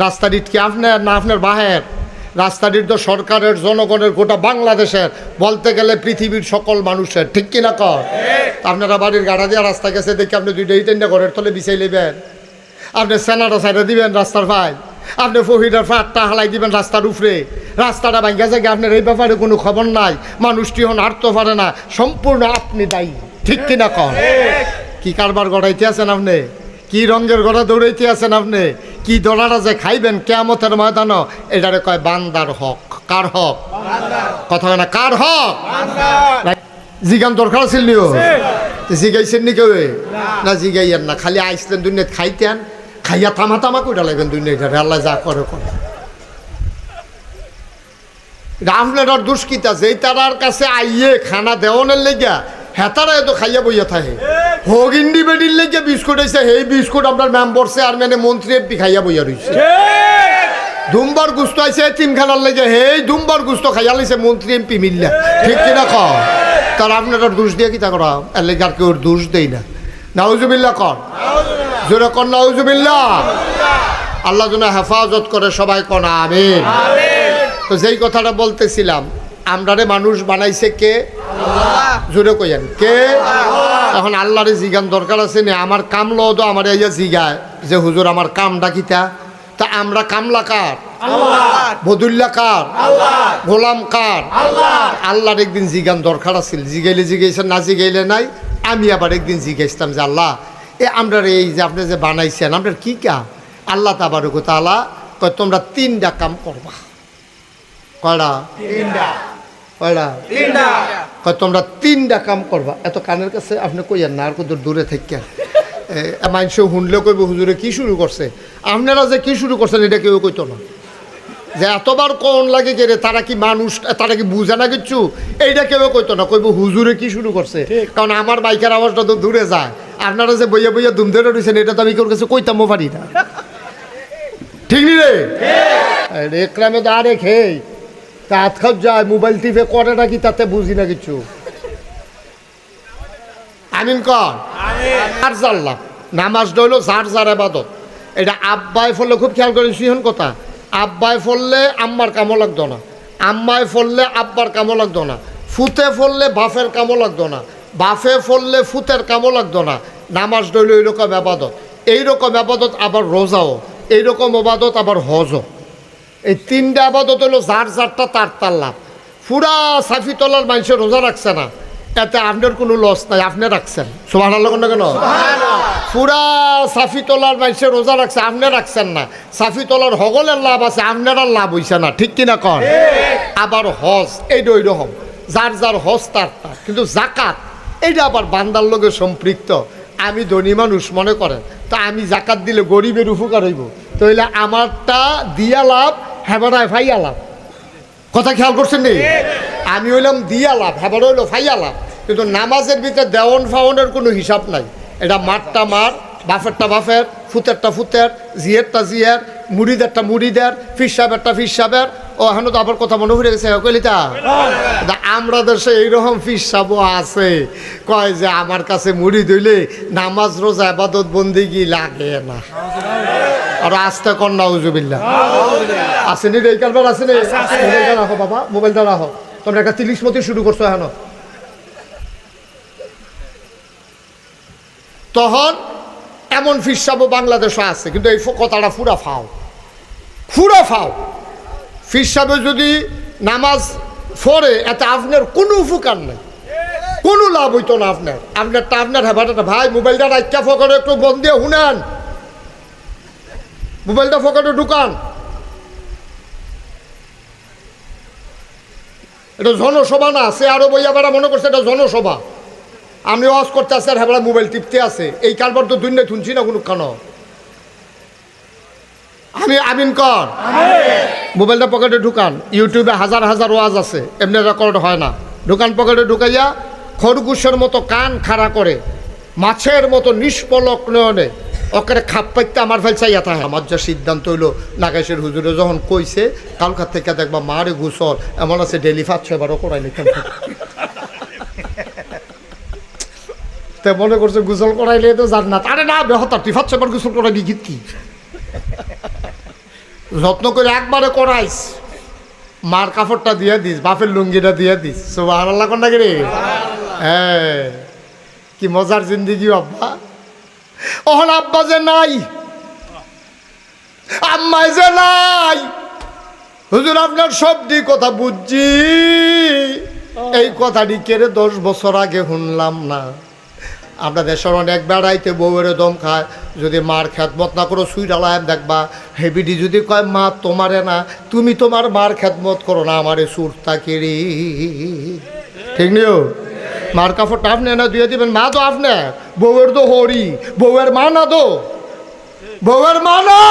রাস্তার ইট কি আপনার না আপনার বাহের? রাস্তার ইট তো সরকারের, জনগণের, গোটা বাংলাদেশের, বলতে গেলে পৃথিবীর সকল মানুষের, ঠিক কিনা কর? আপনারা বাড়ির গাড়া দিয়ে রাস্তা গেছে দেখে আপনি 2টা ইট এনে ঘরের তলে বিছাই নেবেন, আপনি সেনাটা সাইডে দিবেন রাস্তার ভাই, আপনি ফহিরের ফাটটা হালাই দিবেন রাস্তার উপরে, রাস্তাটা ভাঙ্গা যায়, আপনার এই ব্যাপারে কোনো খবর নাই, মানুষটি হন হাঁটতে পারে না, সম্পূর্ণ আপনি দায়ী, ঠিক কিনা কন? কি কারবার গড়াইতে আছেন আপনি? কি রঙের গড়া দৌড়াইতে আছেন আপনি? কি দোলাটা যে খাইবেন কিয়ামতের ময়দান, এটারে কয় বান্দার হক। কার হক? কথা হয় না, কার হক? জিগান দরকার ছিল নিও, জিগাইছেন নি কেউ? না জিগাইয়েন না, খালি আইসলেন দুনিয়াত খাইতেন, খাইয়া থামা থামা কইটা লাগবেন দুনিয়া, আল্লাহ যা করে করে। আপনার দুষ্কিতা যেই তারার কাছে আইয়ে খানা দেওয়ানের লেগা হেতারা এত খাইয়া বইয়া থাকে, হোক ইন্ডিপেন্ডেন্ট লেগে বিস্কুট হয়েছে, সেই বিস্কুট আপনার মেম্বার চেয়ারম্যানে মন্ত্রী এমপি খাইয়া বইয়া রয়েছে। দুমবার গুস্ত আইছে তিনখানার লেগে, হেই দুমবার গুস্ত খাইয়া লাইছে মন্ত্রী এমপি মিললা, ঠিক কিনা কর? তার আপনার দোষ দিয়ে কি তা করা? এর লেগে আর কেউ দোষ দেই না। নাউজুবিল্লাহ কর, জোরে কর নাউজুবিল্লাহ। আল্লাহ যেন হেফাজত করে, সবাই কন আমিন। তো যেই কথাটা বলতেছিলাম, আমরারে মানুষ বানাইছে কে? জোরে কইয়েন কে? এখন আল্লাহরে জিগান দরকার আছে না? আমার কাম লো তো আমার ইয়া জিগায় যে হুজুর আমার কামটা কিতা? তা আমরা কামলা কার? বদুল্লা কার? গোলাম কার? আল্লাহর একদিন জিগান দরকার আছিল, জিগাইলে জিগাইছেন, না জিগাইলে নাই। আমি আবার একদিন জিগাইছিলাম যে আল্লাহ আমরা এই যে আপনি যে বানাইছেন আপনার কি কাম? আল্লাহ তাবারক ওয়া তাআলা কয় তোমরা 3টা কাম করবা। কয়টা? 3টা। কয়টা? 3টা। কয় তোমরা 3টা কাম করবা। এত কানের কাছে আপনি কইয়েন না, আর কত দূরে থেকে মানুষ শুনলেও কইব হুজুরে কি শুরু করছে। আপনারা যে কি শুরু করছেন এটা কেউ কইতো না, যে এতবার কোন লাগে কে রে, তারা কি মানুষ, তারা কি বুঝে না কিচ্ছু, এইটা কেউ কইতো না, কইব হুজুরে কি শুরু করছে। কারণ আমার বাইকের আওয়াজটা তো দূরে যায়, আপনারা যে বইয়া বইয়া দুম ধরে রয়েছেন এটা তো আমি কেউ কাছে কইতামও পারি না, ঠিক নি রে? একরামে তো আরে খেয়ে হাত খাপ যায়, মোবাইল টিপে করে নাকি তাতে বুঝি না কিছু। আমিন কর। আর জানলাম নামাজটা হইলো যার যার ইবাদত। এটা আব্বাই ফললে খুব খেয়াল করেন, সিহন কথা, আব্বাই ফললে আম্মার কামও লাগতো না, আম্মায় ফললে আব্বার কামও লাগতো না, ফুতে ফললে বাফের কামও লাগতো না, বাফে ফললে ফুতের কামও লাগতো না। নামাজটা হইলো এইরকম ইবাদত। এইরকম ইবাদত আবার রোজাও, এইরকম ইবাদত আবার হজও। এই 3টা আবাদত হলো যার যারটা তার তার লাভ। পুরা সাফিতলার মানুষের রোজা রাখছে না, এতে আপনার কোনো লস নাই, আপনি রাখছেন। সুবহানাল্লাহ না কেন? পুরা সাফি তোলার মাইসে রোজা রাখছে, আপনি রাখছেন না। সাফি তোলার হগলের লাভ আছে, আপনার আর লাভ হইছে না, ঠিক কিনা কন? আবার হজ এইটা ওই রকম, যার যার হজ তার তার। কিন্তু জাকাত এইটা আবার বান্দার লগে সম্পৃক্ত। আমি ধনী মানুষ মনে করেন, তা আমি জাকাত দিলে গরিবের উপকার হইব, তাহলে আমারটা দিয়া লাভ, হেবারায় ফাইয়া লাভ। কথা খেয়াল করছেন নি? আমি হইলাম দিয়া লাভ, হেবার হইলো ফাইয়া লাভ। কিন্তু নামাজের ভিতরে দেওয়ন ফাওনের কোনো হিসাব নাই। এটা মারটা মার, বাফেরটা বাফের, ফুতেরটা ফুতের, জিয়েরটা জিয়ের, মুড়িদেরটা মুড়িদের, ফির সাহেবেরটা ফির সাহেবের। ও এখন তো আবার কথা মনে পড়ে গেছে কলিতা, আমরা দেশে এইরকম ফির সাহেবও আছে, কয় যে আমার কাছে মুড়ি দইলে নামাজ রোজা ইবাদত বন্দেগী লাগে না। আর আস্তে কর নাউজুবিল্লাহ আসেনি রে, এই কারবার আসেনি। মোবাইলটা রাখো বাবা, মোবাইলটা রাখো। তোমরা একটা 30 মতি শুরু করছো এখন। তখন এমন ফিরসাবো বাংলাদেশে আছে, কিন্তু এই কথাটা ফুরা ফাও, ফুরা ফাও। ফিরসাবে যদি নামাজ পড়ে এতে আপনার কোনো উপকার নেই, কোনো লাভ হইতো না আপনার। আপনারটা আপনার হেবাটা ভাই, মোবাইলটা রাখা ফকরে একটু বন্ধ দিয়ে শুনেন, মোবাইলটা ফকরে ঢুকান। এটা জনসভা না, সে আরো বইয়া বেড়া মনে করছে এটা জনসভা। আমি ওয়াজ করতে আসছি আর হেবড়া মোবাইল টিপতে আছে। এই কারবার তো দুনিয়া শুনছি না কোনো কেন। আমি আমিন কর, মোবাইলটা পকেটে ঢুকান। ইউটিউবে হাজার হাজার ওয়াজ আছে, এমনি রেকর্ড হয় না। ঢুকান পকেটে ঢুকাইয়া খরগোশের মতো কান খাড়া করে, মাছের মতো নিষ্পলক নয়নে ওকে খাপ পাইতে আমার ফেল চাইয়া থাকে। আমার যা সিদ্ধান্ত হইলো, নাগেশের হুজুরে যখন কইছে কালকার থেকে দেখবা মারে গোসল এমন আছে ডেলি 5-6 বারও করাইলে মনে করছে গোসল করাইলে তো জান্নাত। আরে না বেহতার, তুই 5-6 বার গোসল করাবি কি? যত্ন করে একবারে করাইস, মার কাপড়টা দিয়ে দিস, বাপের লুঙ্গিটা দিয়ে দিস। সুবহানাল্লাহ কোন নাকি রে? হ্যাঁ, কি মজার জিন্দিগি আব্বা। ওহন আব্বা যে নাই, আম্মাই যে নাই, হুজুর আপনার সব দিক কথা বুঝছি, এই কথাটি কেড়ে 10 বছর আগে শুনলাম না। আমরা দেশের অনেক বেড়াইতে বউয়ের দম খায়, যদি মার খেদমত না করো সুইডালায় দেখবা হেবিডি যদি কয় মা তোমারে না, তুমি তোমার মার খেদমত করো না, আমারে সুরতা কেড়ে। ঠিক নিও, মার কাপড়টা আপনি না দিয়ে দিবেন, মা তো আপনি, বউয়ের তো হরি, বউয়ের মা না তো, বউয়ের মা না।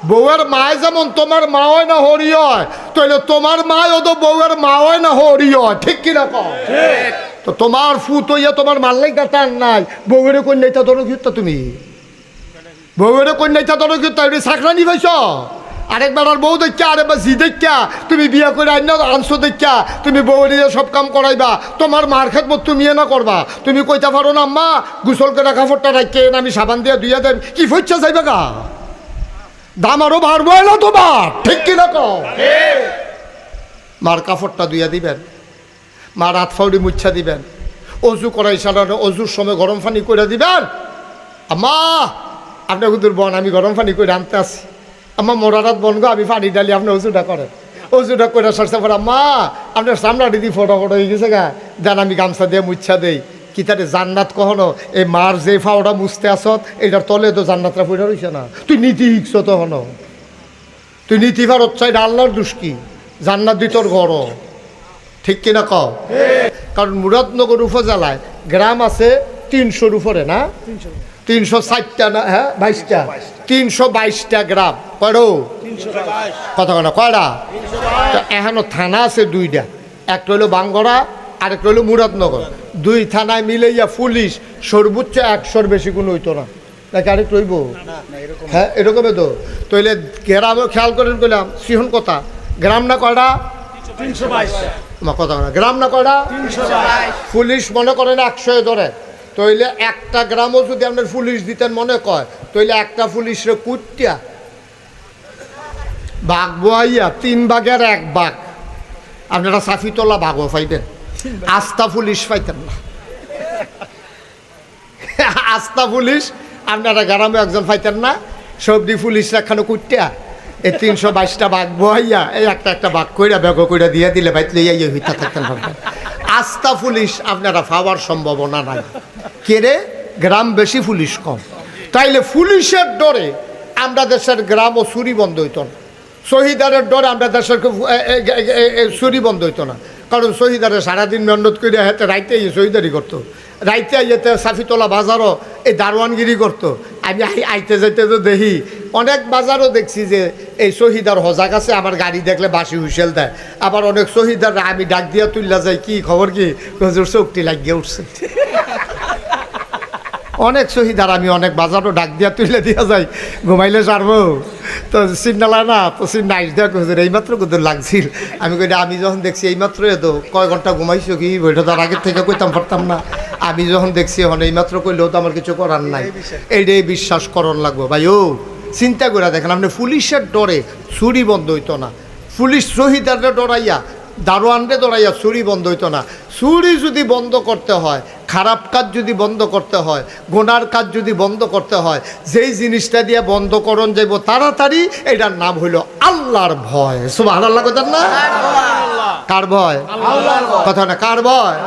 বউয়ের মায় যেমন তোমার মা হয় না হরি হয়, তাহলে তোমার মায়ও তো বউয়ের মা হয় না হরি হয়, ঠিক কিনা কও? তো তোমার ফুত হইয়া তোমার মাল্লাই টান নাই, বউয়ের কন্যাইটা ধরো কি তুমি, বউয়ের কন্যাইটা ধরো কি তাই চাকরানি পাইছ। আরেকবার আর বউ দেখা, আরেকবার জি দেখা, তুমি বিয়া করে আনছো দেখা তুমি বউয়ের সব কাম করাইবা, তোমার মার খেদমত তুমি না করবা। তুমি কইতে পারো না মা গোসল করে কাপড়টা রাখে আমি সাবান দিয়ে ধুইয়া দেব, কি ফইচ্ছা যাইবা গা, দাম আরো বাড়বো না তোমার, ঠিক কিনা কও? মার কাপড়টা ধুইয়া দিবেন, মার হাত ফাউডি মুচ্ছা দিবেন, অজু করাই সারানো অজুর সময় গরম পানি করে দিবেন। আম্মা আপনার হুদুর বন আমি গরম পানি করে আনতে আসি, আম্মা মোরারাত বন গো আমি পানি ডালি, আপনি অজুটা করেন। অজুটা করে সরষে পরে আম্মা আপনার সামনা দিদি ফটো ফটো হয়ে গেছে গা, দেন আমি গামছা দিয়ে মুচ্ছা দেই। কি তারে জান্নাত কখনো এই মার যে ফাওটা মুছতে আসত এটার তলে তো জান্নাতরা ফুটে রয়েছে না। তুই নীতি শিখছ তখন, তুই নীতি ভারত চাই আল্লাহর দুষ্কি, জান্নাত দি তোর ঘর, ঠিক কিনা কও? কারণ মুরাদনগর উপজেলায় গ্রাম আছে 300-র উপরে না, 360টা না, হ্যাঁ 22টা, 322টা গ্রাম। কয়ডো? কথা না কয়টা? এখনো থানা আছে 2টা, একটা হলো বাঙ্গরা আরেকটা হলো মুরাদনগর। 2 থানায় মিলাইয়া পুলিশ সর্বোচ্চ 100-র বেশি কোনো হইতো না, নাকি আরেকটু হইব? হ্যাঁ এরকমই তো। তৈলে গ্রামও খেয়াল করেন কইলাম সিহন কথা, গ্রাম না কয়টা? 322টা। কথা না গ্রাম না কয়টা? 322। পুলিশ মনে করেন 100 ধরে, তইলে একটা গ্রামও যদি আপনার পুলিশ দিতেন মনে কয়, তইলে একটা পুলিশরে কুটিয়া বাঘ বইয়া 3 ভাগের 1 ভাগ আপনারা সাফিতলা ভাগও পাইতেন, আস্থা পুলিশ পাইতেন না। আস্থা পুলিশ আপনারা গ্রামে একজন পাইতেন না, সবদি পুলিশ রাখানো কুটিয়া এই 322টা বাঘ বইয়া এই একটা একটা বাঘ কইরা ব্যাগ কইরা দিয়ে দিলে বাইত লইয়া হইতা থাকতেন পারবেন। আস্থা পুলিশ আপনারা পাওয়ার সম্ভাবনা নাই। কেরে গ্রাম বেশি, পুলিশ কম। তাইলে পুলিশের ডরে আমরা দেশের গ্রাম ও চুরি বন্ধ হইতো না, শহীদারের ডরে আমরা দেশের চুরি বন্ধ হইতো না। কারণ শহীদারে সারাদিন মেহনত করে হাতে রাইতে শহীদারি করতো, রাইতে আইতে সাফিতলা বাজারও এই দারোয়ানগিরি করতো। আমি আইতে যাইতে তো দেখি অনেক বাজারও দেখছি যে এই শহীদার হজাক আছে, আমার গাড়ি দেখলে বাসি হুইসেল দেয়। আবার অনেক শহীদার আমি ডাক দিয়া তুললা যাই, কি খবর, কি হুজুর চোখটি লাগিয়ে উঠছে। অনেক শহীদার আমি অনেক বাজারও ডাক দিয়া তুলে দিয়া যাই, ঘুমাইলে সারবো তো চিন্নালা না, তো চিন্না আইস দেখ হুজুর এইমাত্র কোথাও লাগছিল। আমি কই আমি যখন দেখছি এইমাত্র তো কয় ঘন্টা ঘুমাইছো কি, বইটা তার আগের থেকে কইতাম পারতাম না। আমি যখন দেখছি এখন এইমাত্র কইলেও তো আমার কিছু করার নাই, এইটাই বিশ্বাস করণ লাগবো। ভাই ও চিন্তা করে দেখেন, আপনি পুলিশের ডরে চুরি বন্ধ হইতো না, পুলিশ শহীদারে ডরাইয়া দারোয়ানরে ডরাইয়া চুরি বন্ধ হইতো না। চুরি যদি বন্ধ করতে হয়, খারাপ কাজ যদি বন্ধ করতে হয়, গোনার কাজ যদি বন্ধ করতে হয়, যেই জিনিসটা দিয়ে বন্ধ করণ যাইব তাড়াতাড়ি, এটার নাম হইল আল্লাহর ভয়। সুবহানাল্লাহ কথা না? কার ভয়? কথা না, কার ভয়?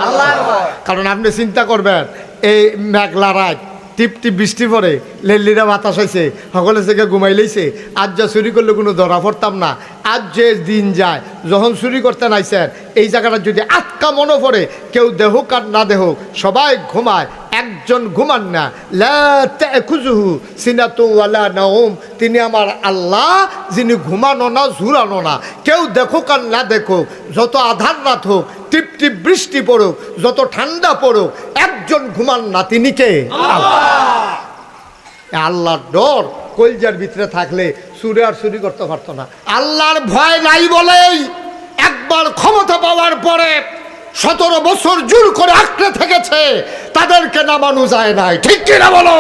কারণ আপনি চিন্তা করবেন, এই মেঘলা রাত, টিপ টিপ বৃষ্টি পড়ে, লেল্লিরা বাতাস হয়েছে, সকলে থেকে ঘুমাই লইছে, আজ যা চুরি করলে কোনো ধরা পড়তাম না। আজ যে দিন যায়, যখন চুরি করতে নাইছেন, এই জায়গাটা যদি আটকা মনে পড়ে, কেউ দেহুক আর না দেহুক, সবাই ঘুমায়, একজন ঘুমান না। লা তাখুযুহু সিনাতুন ওয়ালা নাওম, তিনি আমার আল্লাহ, যিনি ঘুমানো না, ঝুরানো না। কেউ দেখুক আর না দেখুক, যত আধার রাত হোক, টিপ টিপ বৃষ্টি পড়ুক, যত ঠান্ডা পড়ুক, একজন ঘুমান না, তিনি কে? আল্লাহর ডর কলজার ভিতরে থাকলে চুরি আর চুরি করতে পারতো না। আল্লাহর ভয় নাই বলেই একবার ক্ষমতা পাওয়ার পরে 17 বছর জোর করে আঁকড়ে থেকেছে, তাদেরকে নামানো যায় নাই। ঠিক কিনা বলো?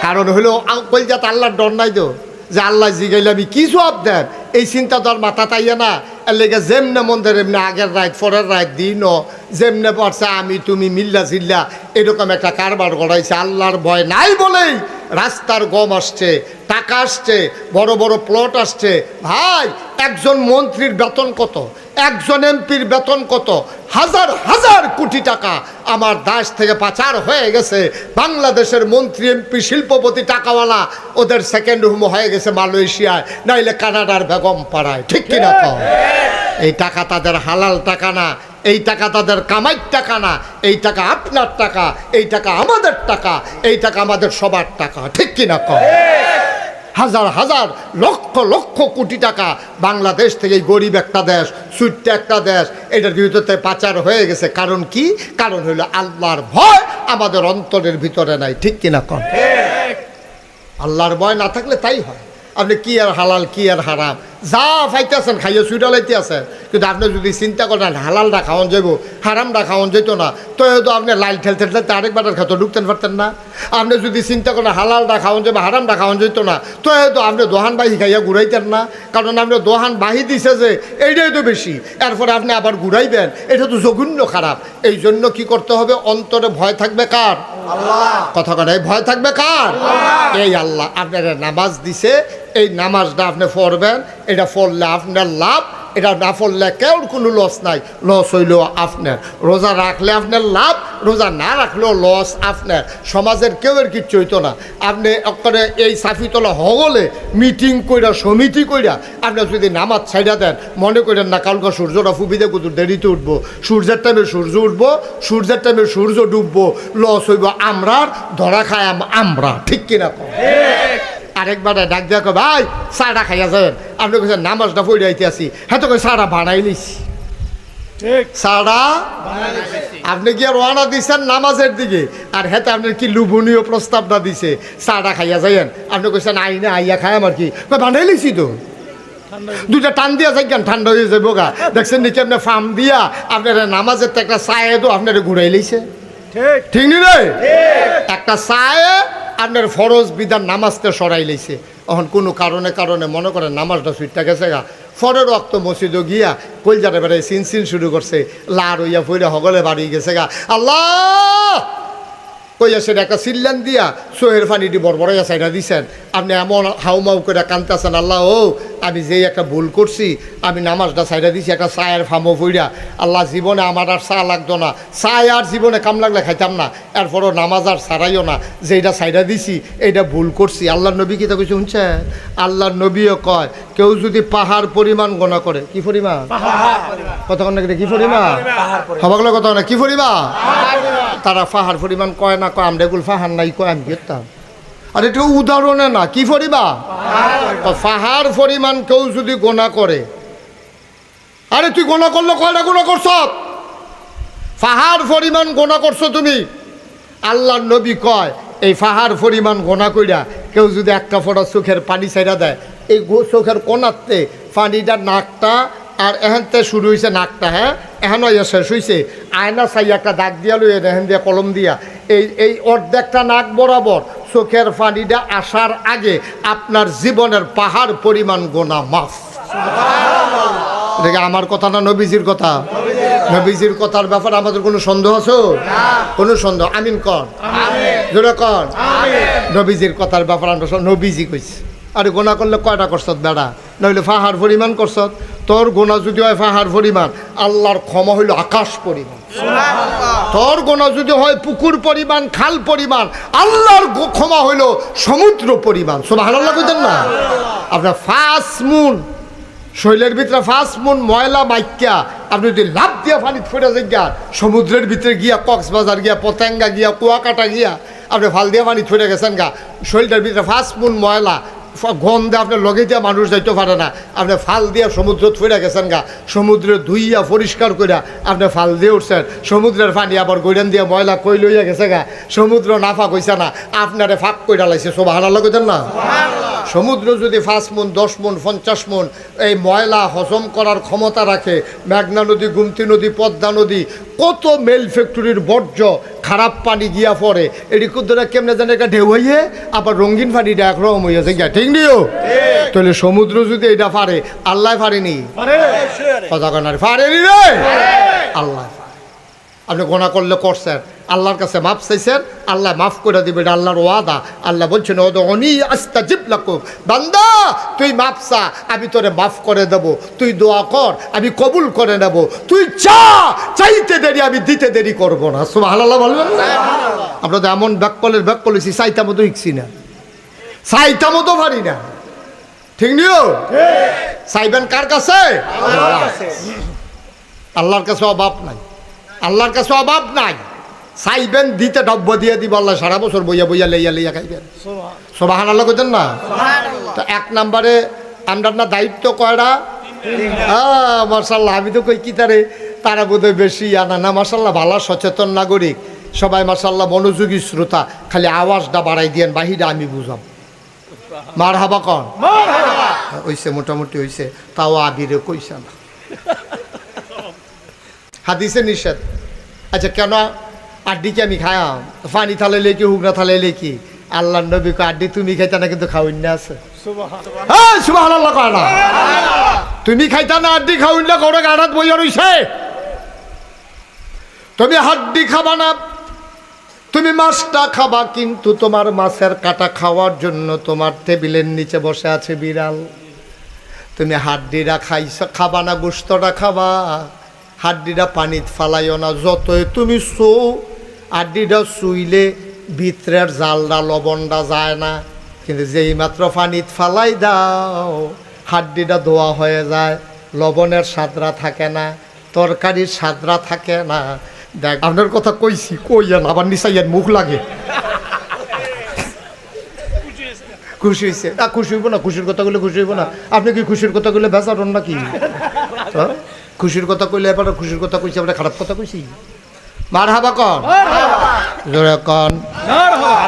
কারণ হলো কলজাতে আল্লাহর ডর নাই তো, যে আল্লাহ জিগাইলে আমি কি জবাব দেন, এই চিন্তা তো আর মাথা তাইয়া না। এর লেগে যেমনে মন্দির এমনি আগের রাত পরের রাত দিনও যেমনে পড়ছে আমি তুমি মিল্লা জিল্লা এরকম একটা কারবার গড়াইছে। আল্লাহর ভয় নাই বলেই রাস্তার গম আসছে, টাকা আসছে, বড় বড় প্লট আসছে। ভাই একজন মন্ত্রীর বেতন কত, একজন এমপির বেতন কত, হাজার হাজার কোটি টাকা আমার দেশ থেকে পাচার হয়ে গেছে। বাংলাদেশের মন্ত্রী এমপি শিল্পপতি টাকাওয়ালা, ওদের সেকেন্ড হোম হয়ে গেছে মালয়েশিয়ায়, নাইলে কানাডার বেগম পাড়ায়। ঠিক কিনা? তো এই টাকা তাদের হালাল টাকা না, এই টাকা তাদের কামাইর টাকা না, এই টাকা আপনার টাকা, এই টাকা আমাদের টাকা, এই টাকা আমাদের সবার টাকা। ঠিক কিনা? কম হাজার হাজার লক্ষ লক্ষ কোটি টাকা বাংলাদেশ থেকে গরিব একটা দেশ, ছোট্ট একটা দেশ, এটার ভিতরে পাচার হয়ে গেছে। কারণ কি? কারণ হলো আল্লাহর ভয় আমাদের অন্তরের ভিতরে নাই। ঠিক কিনা? কম আল্লাহর ভয় না থাকলে তাই হয়। আপনি কি আর হালাল কি আর হারাম যা পাইতেছেন খাইয়ে সুইটা লাইতে আছেন, কিন্তু আপনি যদি চিন্তা করেন হালালটা খাওয়ান যাইব, হারামটা খাওয়ান যেত না, তো হয়তো আপনি লাইল ঠেলতে ঠেলতে আরেকবার খেতে ঢুকতে পারতেন না। আপনি যদি চিন্তা করেন হালালটা খাওয়ান যাবে, হারামটা খাওয়ান যেত না, তো হয়তো আপনি দোহান বাহি খাইয়া ঘুরাইতেন না। কারণ আপনি দোহান বাহি দিছে যে এইটাই তো বেশি, এরপরে আপনি আবার ঘুরাইবেন, এটা তো জঘন্য খারাপ। এই জন্য কি করতে হবে? অন্তরে ভয় থাকবে কার? আল্লাহ। কথা কথা ভয় থাকবে কার? এই আল্লাহ আপনারা নামাজ দিছে, এই নামাজটা আপনি পড়বেন, এটা পড়লে আপনার লাভ, এটা না পড়লে কেউ কোনো লস নাই, লস হইল আপনার। রোজা রাখলে আপনার লাভ, রোজা না রাখলেও লস আপনার। সমাজের কেউ এর কিচ্ছু হইতো না। আপনি করে এই সাফিতলা হগলে মিটিং কইরা সমিতি কইরা আপনি যদি নামাজ ছাইড়া দেন, মনে করেন না কালকে সূর্যটা ফুবিতে কত দেরিতে উঠবো, সূর্যের টাইমে সূর্য উঠবো, সূর্যের টাইমে সূর্য ডুববো, লস হইব আমরার, ধরা খায় আমরা। ঠিক কিনা? আরেকবার ডাক দিয়া কয় ভাই চাটা খাইয়া যাবেন, আপনি কেছেন নামাজটা পড়ে আইতে আসি, হ্যাঁ তো চাটা বানাই নিছি। চাটা আপনি কি আর ওয়ানা দিচ্ছেন নামাজের দিকে, আর হেতে আপনার কি লুভনীয় প্রস্তাবটা দিছে চাটা খাইয়া যাইয়েন, আপনি কেছেন আইনা আইয়া খায় আমার কি বানাই লিছি তো, দুইটা টান দিয়া যাইগান ঠান্ডা হয়ে যাবো গা। দেখছেন নাকি আপনি ফার্ম দিয়া আপনার নামাজের তো একটা চায়ে তো আপনার ঘুরাই লিছে। ঠিক নি রে? একটা চায়ে আপনার ফরজ বিধান নামাজতে সরাই লইছে। এখন কোনো কারণে কারণে মনে করেন নামাজটা সুইটটা গেছে গা, ফরের রক্ত মসজিদও গিয়া কলজারে বেড়ে সিন শুরু করছে, লার হইয়া ফইরা হগলে বাড়ি গেছে গা। আল্লাহ কইয়া সেটা একটা সিল্লান দিয়া সোহের পানিটি বড়বড়াইয়া সাইডা দিছেন। আপনি এমন হাউমাউ করে কানতেছেন, আল্লাহ ও আমি যেই একটা ভুল করছি, আমি নামাজটা সাইডা দিছি একটা চায়ের ফামো ফইরা, আল্লাহ জীবনে আমার আর চা লাগতো না, চায় আর জীবনে কাম লাগলে খাইতাম না, এরপরও নামাজ আর ছাড়াইও না, যেইটা সাইডা দিছি এইটা ভুল করছি। আল্লাহর নবী কি তা কিছু শুনছে? আল্লাহর নবীও কয় কেউ যদি পাহাড় পরিমাণ গোনা করে, কি পরিমাণ কতক্ষণ না কি পরিমাণ হবাগলো কত না কি পরিমাণ, তারা পাহাড় পরিমাণ কয় না, কয় আমরা এগুলো পাহাড় নাই, কয় আমি করতাম। আর এটা উদাহরণে না, কি পরিমাণ পাহাড় পরিমাণ কেউ যদি গোনা করে, আরে তুই গোনা করলে কয়টা গোনা করছ? পাহাড় পরিমাণ গোনা করছো তুমি। আল্লাহর নবী কয় এই পাহাড় পরিমাণ গোনা কইরা কেউ যদি একটা ফোঁটা চোখের পানি ছাইড়া দেয়, এই চোখের কোনাতে পানিটা নাকটা আর এখানতে শুরু হয়েছে নাকটা, হ্যাঁ এখানে শেষ হয়েছে, আয়না চাই একটা দাগ দিয়া লই এখান দিয়া কলম দিয়া এই অর্ধেকটা নাক বরাবর চোখের পানিটা আসার আগে আপনার জীবনের পাহাড় পরিমাণ গোনা মাফ। এটা আমার কথা না নবীজির কথা? নবীজির কথার ব্যাপারে আমাদের কোনো সন্দেহ আছে? কোনো সন্দেহ? আমিন কর, জোরে কর। নবীজির কথার ব্যাপারে আমরা নবীজি কইছি। আরে গোনা করলে কয়টা করছত বেড়া, নইলে পাহাড় পরিমাণ করছত। তোর গোনা যদি হয় পাহাড় পরিমাণ, আল্লাহর ক্ষমা হইল আকাশ পরিমাণ। তোর গোনা যদি হয় পুকুর পরিমাণ, খাল পরিমাণ, আল্লাহর ক্ষমা হইল সমুদ্র পরিমাণ। সুবহানাল্লাহ কইতেন না? আপনার 5 মুন শৈলের ভিতরে 5 মুন ময়লা মাইক্যা আপনি যদি লাভ দিয়া পানি ফেটে যান, সমুদ্রের ভিতরে গিয়া কক্সবাজার গিয়া, পতেঙ্গা গিয়া, কুয়াকাটা গিয়া আপনি ফাল দিয়া পানি ফেটে গেছেন গা, শৈলটার ভিতরে 5 মুন ময়লা গন্ধে আপনার লগে দিয়া মানুষ যাইতে পারে না, আপনি ফাল দিয়া সমুদ্র ফিরে গেছেন গা, সমুদ্রে ধুইয়া পরিষ্কার করিয়া আপনি ফাল দিয়ে উঠছেন, সমুদ্রের পানি আবার গৈরান দিয়া ময়লা কই লইয়া গেছে গা, সমুদ্র নাফা কইছে না, আপনারে ফাঁক কইরা লাইছে। সুবহানাল্লাহ কইতেন না? সমুদ্র যদি 5 মুন 10 মুন 50 মুন এই ময়লা হজম করার ক্ষমতা রাখে, মেঘনা নদী, গুমতি নদী, পদ্মা নদী, কত মেল ফ্যাক্টরির বর্জ্য খারাপ পানি গিয়া পড়ে, এটি কুদ্দরা কেমনে জানে একটা ঢেউ হইয়ে আবার রঙিন পানিটা একরকম হইয়াছে গিয়া, ঠিক নিও? তাহলে সমুদ্র যদি এটা পারে, আল্লাহ পারেনি? কথা কনার পারেনি রে, আল্লাহ। আপনি গোনা করলে করছেন, আল্লাহর কাছে মাফ চাইছেন, আল্লাহ মাফ করে দিবে, এটা আল্লাহর ওয়াদা। আল্লাহ বলছেন ওদউনি আস্তাজিব লাকুম, বান্দা তুই মাফ চা, আমি তোরে মাফ করে দেব, তুই দোয়া কর, আমি কবুল করে নেব, তুই চা, চাইতে দেরি আমি দিতে দেরি করব না। সুবহানাল্লাহ বলবেন না? আমরা তো এমন ব্যাককলের ব্যাককলেছি, চাইতা মতো শিখছি না, চাইতা মতো পারি না, ঠিক নিও? চাইবেন কার কাছে? আল্লাহর কাছে অভাব নাই, আল্লাহর কাছে অভাব নাই। চাইবেন দিতে ডব্ব দিয়ে দিব, আল্লাহ সারা বছর বইয়া বইয়া লইয়া লইয়া খাইবেন। সুবহানাল্লাহ কইতেন না? তো 1 নম্বরে আমরা না দায়িত্ব কয়টা? মাশাআল্লাহ, আমি তো কই কি তারা বোধহয় বেশি আনা না। মাশাআল্লাহ, ভালো সচেতন নাগরিক সবাই, মাশাআল্লাহ মনোযোগী শ্রোতা, খালি আওয়াজটা বাড়াই দিয়েন, বাহিরে আমি বুঝাম। মারহাবা কন, হইছে মোটামুটি হইছে, তাও আবিরে কইছে না, হাদিসে নিষেধ। আচ্ছা কেন আড্ডিকে আমি খায়াম? পানি থালে লেকি হুগনা থালে লেকি, আল্লাহ নবী কয় আড্ডি তুমি খাইতা না, কিন্তু খাওয়াই না আছে। সুবহানাল্লাহ কয় না? তুমি খাইতা না আড্ডি খাওয়াই না, ঘরে গাড়াত বইয়া রইছে। তুমি হাড্ডি খাবা না, তুমি মাছটা খাবা, কিন্তু তোমার মাছের কাটা খাওয়ার জন্য তোমার টেবিলের নিচে বসে আছে বিড়াল। তুমি হাড্ডিরা খাবা না, গোস্তটা খাবা, হাড্ডিটা পানিত ফালাইও না। যতই তুমি শো, হাড্ডিটা শুইলে ভিতরের জালটা লবণটা যায় না, কিন্তু যেই মাত্র পানিত ফালাই দাও হাড্ডিটা ধোয়া হয়ে যায়, লবণের স্বাদরা থাকে না, তরকারির স্বাদরা থাকে না। দেখ আপনার কথা কইছি, কইয়া না আবার নিচাইয়ার মুখ লাগে। খুশি হয়েছে না? খুশি হইব না? খুশির কথা কইলে খুশি হইব না? আপনি কি খুশির কথা কইলে বেচারন নাকি? খুশির কথা কইলে এবার খুশির কথা কইছি, আমরা খারাপ কথা কইছি? মারহাবা কন, জোরে কন।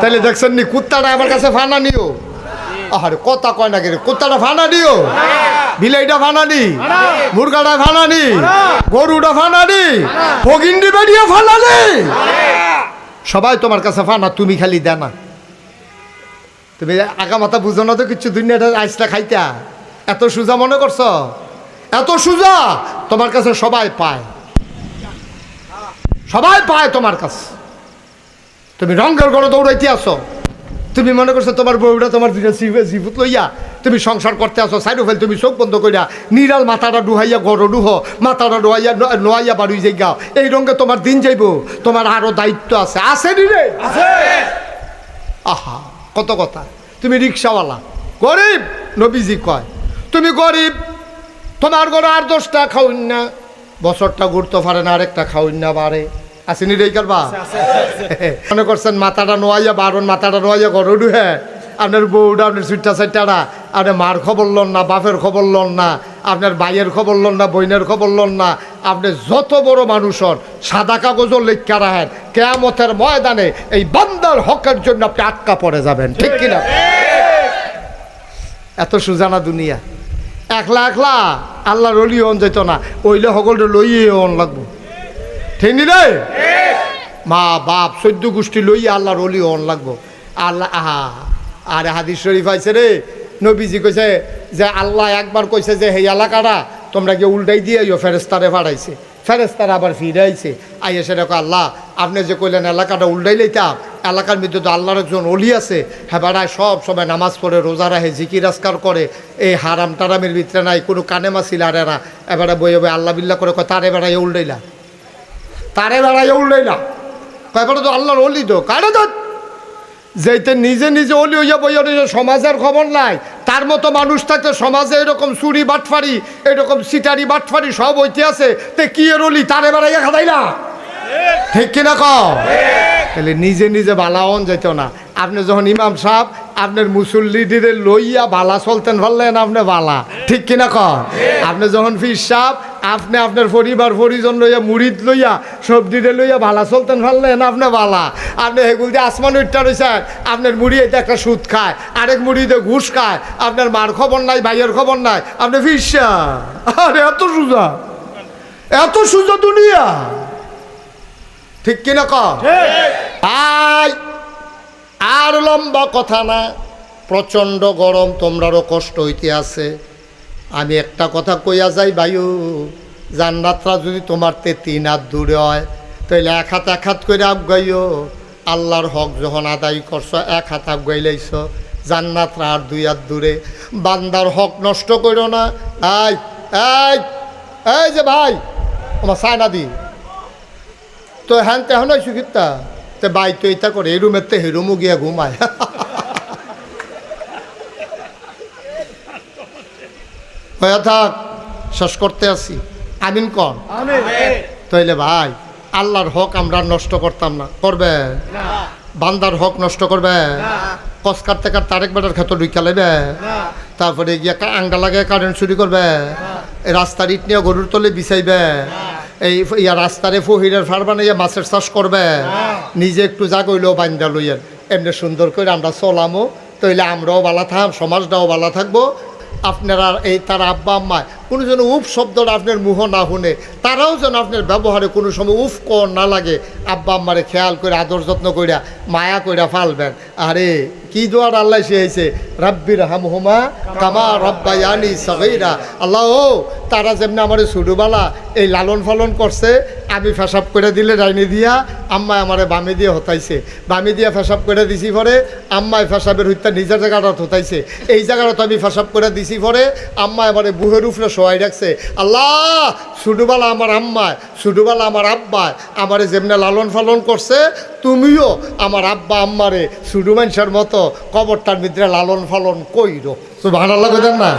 তাহলে দেখছেন নি, কুত্তাটা আমার কাছে ফানা নিও। আরে কথা কয় না, কুত্তাটা ফানা দিও, বিলাইটা ফানা নি, মুরগাটা ফানা নি, গরুটা ফানা নি, ফগিন্ডি বেরিয়ে ফানা নি, সবাই তোমার কাছে ফানা, তুমি খালি দে না। তুমি আগা মাথা বুঝো না তো কিছু, দুনিয়াটা আইসটা খাইতা এত সোজা মনে করছ? এত সোজা? তোমার কাছে সবাই পায়, সবাই পায় তোমার কাছে। তুমি রঙের ঘরে দৌড়াইতে আসো, তুমি মনে করছো তোমার বউটা তোমার দুটো জীবুত লইয়া তুমি সংসার করতে আসো, সাইড ফেল তুমি চোখ বন্ধ করিয়া নিরাল মাথাটা ডুহাইয়া গড় ডুহ, মাথাটা ডুহাইয়া নোয়াইয়া বাড়ি যাই গাও, এই রঙে তোমার দিন যাইব। তোমার আরো দায়িত্ব আছে, আছে নি রে? আহা কত কথা। তুমি রিক্সাওয়ালা, গরিব, নবীজি কয় তুমি গরিব, তোমার ঘরে আর 10টা খাওয়ান না, বছরটা ঘুরতে পারে না, আরেকটা খাওয়ান না বাড়ে, আসেনি রে কারবা? মনে করছেন মাথাটা নোয়াইয়া বারণ, মাথাটা নোয়াইয়া ঘরে ডুহে, আপনার বউটা আপনার সুইটটা সাইটারা আপনি মার খবর লন না, বাপের খবর লন না, আপনার ভাইয়ের খবর লন না, বোনের খবর লন না, আপনি যত বড় মানুষ হন সাদা কাগজও লেখা রাখেন, কিয়ামতের ময়দানে এই বান্দার হকের জন্য আপনি আটকা পড়ে যাবেন, ঠিক কিনা? এত সুজানা দুনিয়া। একলা একলা আল্লাহর ওলি হন যেত না, ওইলে সকলটা লইয়ে হন লাগবো, ঠিক নি রে? মা বাপ 14 গোষ্ঠী লইয়া আল্লাহর ওলি হন লাগবো। আল্লাহ আহা আর হাদিস শরীফ আছে রে, নবীজি কইছে যে আল্লাহ একবার কইছে যে এই এলাকাটা তোমরা গিয়ে উল্টাই দিয়ে ফেরেস্তারে পাঠাইছে, ফেরেস্তারা আবার ফিরে আইছে, আইয়া সেটা আল্লাহ আপনি যে কইলেন এলাকাটা উল্টাই লইতাম, এলাকার মধ্যে তো আল্লাহর একজন অলি আছে, হ্যাঁ বেড়ায় সব সময় নামাজ পড়ে, রোজা রাখে, জিকির আজকার করে, এই হারাম টারামের ভিতরে নাই, কোনো কানে মাছিল আর এরা এবারে বইয়ে বই আল্লাহ বিল্লাহ করে কয় তারে বেড়াইয়া উল্টাইলা, তারে বেড়াইয়া উল্টাইলা, কয়বারে তো আল্লাহর অলি তো কারে তো যেতে নিজে নিজে অলি হইয়া বইয়া সমাজের খবর নাই, তার মতো মানুষ থাকতে সমাজে এরকম চুরি বাটফারি, এরকম সিটারি বাটফারি সব হইতে আছে, তে কি এর অলি তারে বেড়াইয়া খাদাইলা, ঠিক কিনা কও? তাহলে নিজে নিজে বালা হন যেত না। আপনি যখন ইমাম সাহেব আপনার মুসল্লিদের লইয়া বালা চলতেন পারলেন আপনি বালা, ঠিক কিনা কন? আপনি যখন ফির সাহেব আপনি আপনার পরিবার পরিজন লইয়া মুড়িদ লইয়া সবজিরে লইয়া বালা চলতেন পারলেন আপনি বালা। আপনি হেগুল দিয়ে আসমান উঠটা রয়েছেন, আপনার মুড়ি এটা একটা সুদ খায়, আরেক মুড়িতে ঘুষ খায়, আপনার মার খবর নাই, ভাইয়ের খবর নাই, আপনি ফির সাহেব। আরে এত সোজা, এত সোজা দুনিয়া, ঠিক কিনা কন? আর লম্বা কথা না, প্রচণ্ড গরম, তোমরারও কষ্ট হইতে আছে। আমি একটা কথা কইয়া যাই ভাইও, জান্নাতরা যদি তোমার 3 হাত দূরে হয় তাহলে 1 হাত 1 হাত করে আগাইও। আল্লাহর হক যখন আদায় করছো 1 হাত আগাইলাইছ, জান্নাতরা আর 2 হাত দূরে। বান্দার হক নষ্ট করো না। এই এই এই যে ভাই আমার সায়না দি তো হ্যান তেহন সুখিতা তে বাই তো এটা করে এই রুমের তে হেরুমু গিয়া ঘুমায়। হয়ে থাক, শেষ করতে আসি, আমিন কন। তাইলে ভাই আল্লাহর হক আমরা নষ্ট করতাম না, করবে? বান্দার হক নষ্ট করবে? কস কাটতে কাটতে আরেক বেটার ক্ষেত্র ঢুকা লাইবে, তারপরে গিয়া আঙ্গা লাগে কারেন্ট চুরি করবে, রাস্তার ইট নিয়ে গরুর তলে বিছাইবে, এই ইয়া রাস্তারে ফহিরের ফার বানাইয়া মাছের চাষ করবে, নিজে একটু জাগইলেও বান্দা লইয়েন। এমনি সুন্দর করে আমরা চলামো, তাইলে আমরাও ভালো থাকব, সমাজটাও ভালো থাকবো। আপনারা এই তার আব্বা আম্মা কোনো যেন উফ শব্দটা আপনার মুহ না শুনে, তারাও যেন আপনার ব্যবহারে কোনো সময় উফ কর না লাগে। আব্বা আম্মারে খেয়াল করে আদর যত্ন কইরা মায়া কইরা ফালবেন। আরে কি দোয়ার আল্লাহ শিখাইছে, রাব্বির হামহুমা কামা রব্বায়ানি সগীরা। আল্লাহ ও তারা যেমনি আমার ছোটোবেলা এই লালন পালন করছে, আমি পেশাব করে দিলে ডাইনে দিয়া আম্মায় আমারে বামে দিয়ে হতাইছে, বামে দিয়ে পেশাব করে দিছি পরে আম্মায় পেশাবের হত্যা নিজের জায়গাটা হতাইছে, এই জায়গাটা আমি পেশাব করে দিছি পরে আম্মায় আমারে বুহের উপরে সহায় রাখছে। আল্লাহ ছোটোবেলা আমার আম্মায়, ছোটোবেলা আমার আব্বায় আমারে যেমনি লালন পালন করছে, তুমিও আমার আব্বা আম্মারে ছোটো মানুষের মতো কবরটার ভিতরে লালন পালন কইরো। সুবহানাল্লাহ কইতেন না?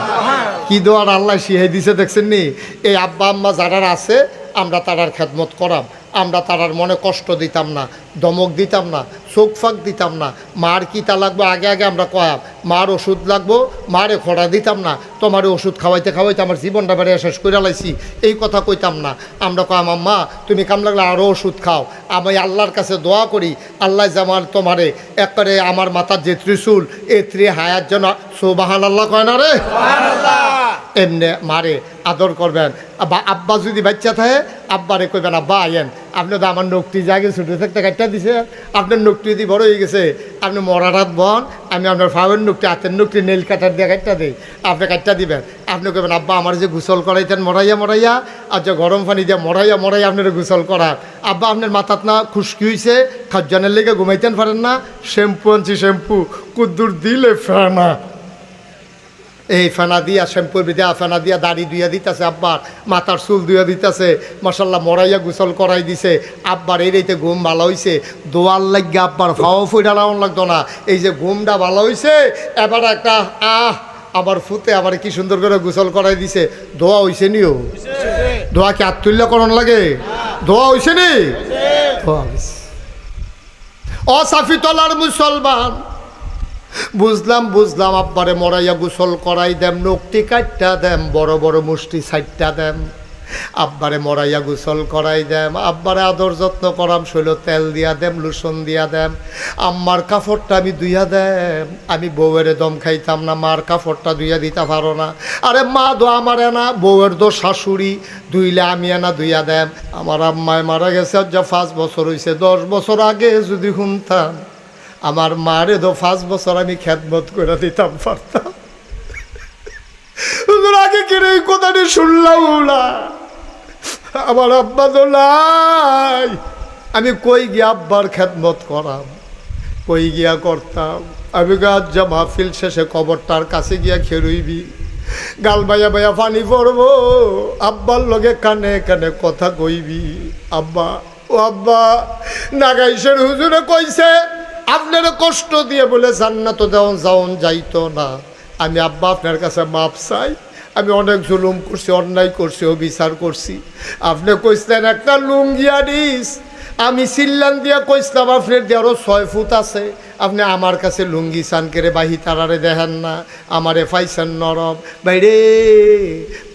কি দোয়ার আল্লাহ শিখাই দিছে দেখছেন নি? এই আব্বা আম্মা যারা আছে আমরা তারার খেদমত করাম, আমরা তারার মনে কষ্ট দিতাম না, দমক দিতাম না, চোখ ফাঁক দিতাম না। মার কিতা লাগবো আগে আগে আমরা কয়াম, মার ওষুধ লাগবো মারে খোড়া দিতাম না, তোমার ওষুধ খাওয়াইতে খাওয়াইতে আমার জীবনটা বেড়ে শেষ করে লাইছি এই কথা কইতাম না। আমরা কয়াম আম্মা তুমি কাম লাগলে আরও ওষুধ খাও। আমি আল্লাহর কাছে দোয়া করি আল্লাহ যেমন তোমারে একবারে আমার মাথার যে ত্রিশূল এ হায়াত যেন সুবহানাল্লাহ কয় না রে, এমনি মারে আদর করবেন। বা আব্বা যদি বাচ্চা থাকে আব্বারে কইবেন আব্বা আইয়েন, আপনি তো আমার নখটি জাগে ছোটো থাকতে কাটটা দিছে, আপনার নখটি যদি বড় হয়ে গেছে আপনি মরার হাত বন, আমি আপনার ফাওয়ের নখটি হাতের নখটি নেল কাটার দিয়ে কাটটা দিই, আপনি কাটটা দিবেন। আপনি কইবেন আব্বা আমার যে গোসল করাইতেন মরাইয়া আর যে গরম পানি দিয়ে মরাইয়া আপনার গোসল করার, আব্বা আপনার মাথাত না খুশকি হয়েছে খাজ্জানের লেগে ঘুমাইতেন পারেন না, শ্যাম্পু আনছি শ্যাম্পু কুদ্দুর দিলে ফেনা, এই ফেনা দিয়া শ্যাম্পুর দিয়া ফেনা দিয়া দাড়ি ধুইয়া দিতেছে, আব্বার মাথার চুল ধুইয়া দিতেছে, মাশাল্লাহ মরাইয়া গোসল করাই দিছে। আব্বার এই রেতে ঘুম ভালো হয়েছে, দোয়ার লাগিয়ে আব্বার ফাও ফুইটা লাউন লাগতো না, এই যে ঘুমটা ভালো হয়েছে এবার একটা আবার ফুতে আবার কি সুন্দর করে গোসল করাই দিছে। দোয়া হয়েছে নিও, দোয়া কি আত্মুল্য করণ লাগে, দোয়া হয়েছে নি, দোয়া হয়েছে। অসাফি তলার মুসলমান বুঝলাম আব্বারে মরাইয়া গোসল করাই দেম, নখটি কাটটা দেম, বড় বড় মুষ্টি সাইটটা দেম, আব্বারে মরাইয়া গোসল করাই দেম, আব্বারে আদর যত্ন করাম, শৈল তেল দিয়া দেম, লোশন দিয়া দেম, আম্মার কাপড়টা আমি ধুইয়া দেম। আমি বউয়ের দম খাইতাম না, মার কাপড়টা ধুইয়া দিতে পারো না, আরে মা দো আমার এনা, বউয়ের দো শাশুড়ি ধুইলে আমি এনা ধুইয়া দেম। আমার আম্মায় মারা গেছে যা 5 বছর হয়েছে, 10 বছর আগে যদি শুনতাম আমার মারে তো 5 বছর আমি খেদমত করে দিতাম পারতাম। আগে কেড়ে এই কথাটি শুনলাম না, আমার আব্বা তো নাই, আমি কই গিয়া আব্বার খেদমত করাম, কই গিয়া করতাম। আমি গাছ যা মাহফিল শেষে কবরটার কাছে গিয়া খেরুইবি, গাল বাইয়া বাইয়া পানি পড়বো, আব্বার লগে কানে কানে কথা কইবি, আব্বা ও আব্বা নাগাইশের হুজুরে কইছে আপনার কষ্ট দিয়ে বলে জান্নাত দেওয়া যাওন যাইতো না। আমি আব্বা আপনার কাছে মাপ চাই, আমি অনেক জুলুম করছি, অন্যায় করছি, অবিচার করছি। আপনি কইসলেন একটা লুঙ্গি আনিস, আমি সিল্লান দিয়া কইসলাম আপনার দিয়ে আরও 6 ফুট আছে, আপনি আমার কাছে লুঙ্গি চান করে বাহি তারারে দেখেন না, আমারে পাইছেন নরম। বাইরে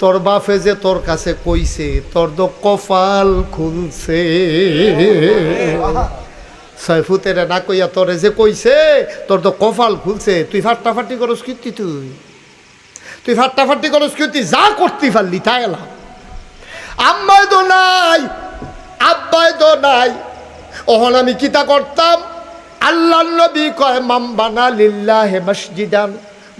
তোর বাপে যে তোর কাছে কইছে তোর তো কপাল খুলছে, 6 ফুটের না কইয়া তোরে যে কইছে তোর তো কপাল খুলছে। তুই ফাট্টাফাটি করস কীর্তি, তুই ফাট্টাফাটি করস কীর্তি, যা করতে পারলি তাই এলাম। আম্মায় তো নাই, আব্বায় তো নাই, ওহন আমি কিতা করতাম? আল্লাহ নবী কয় মাম বানা লিল্লাহি মসজিদান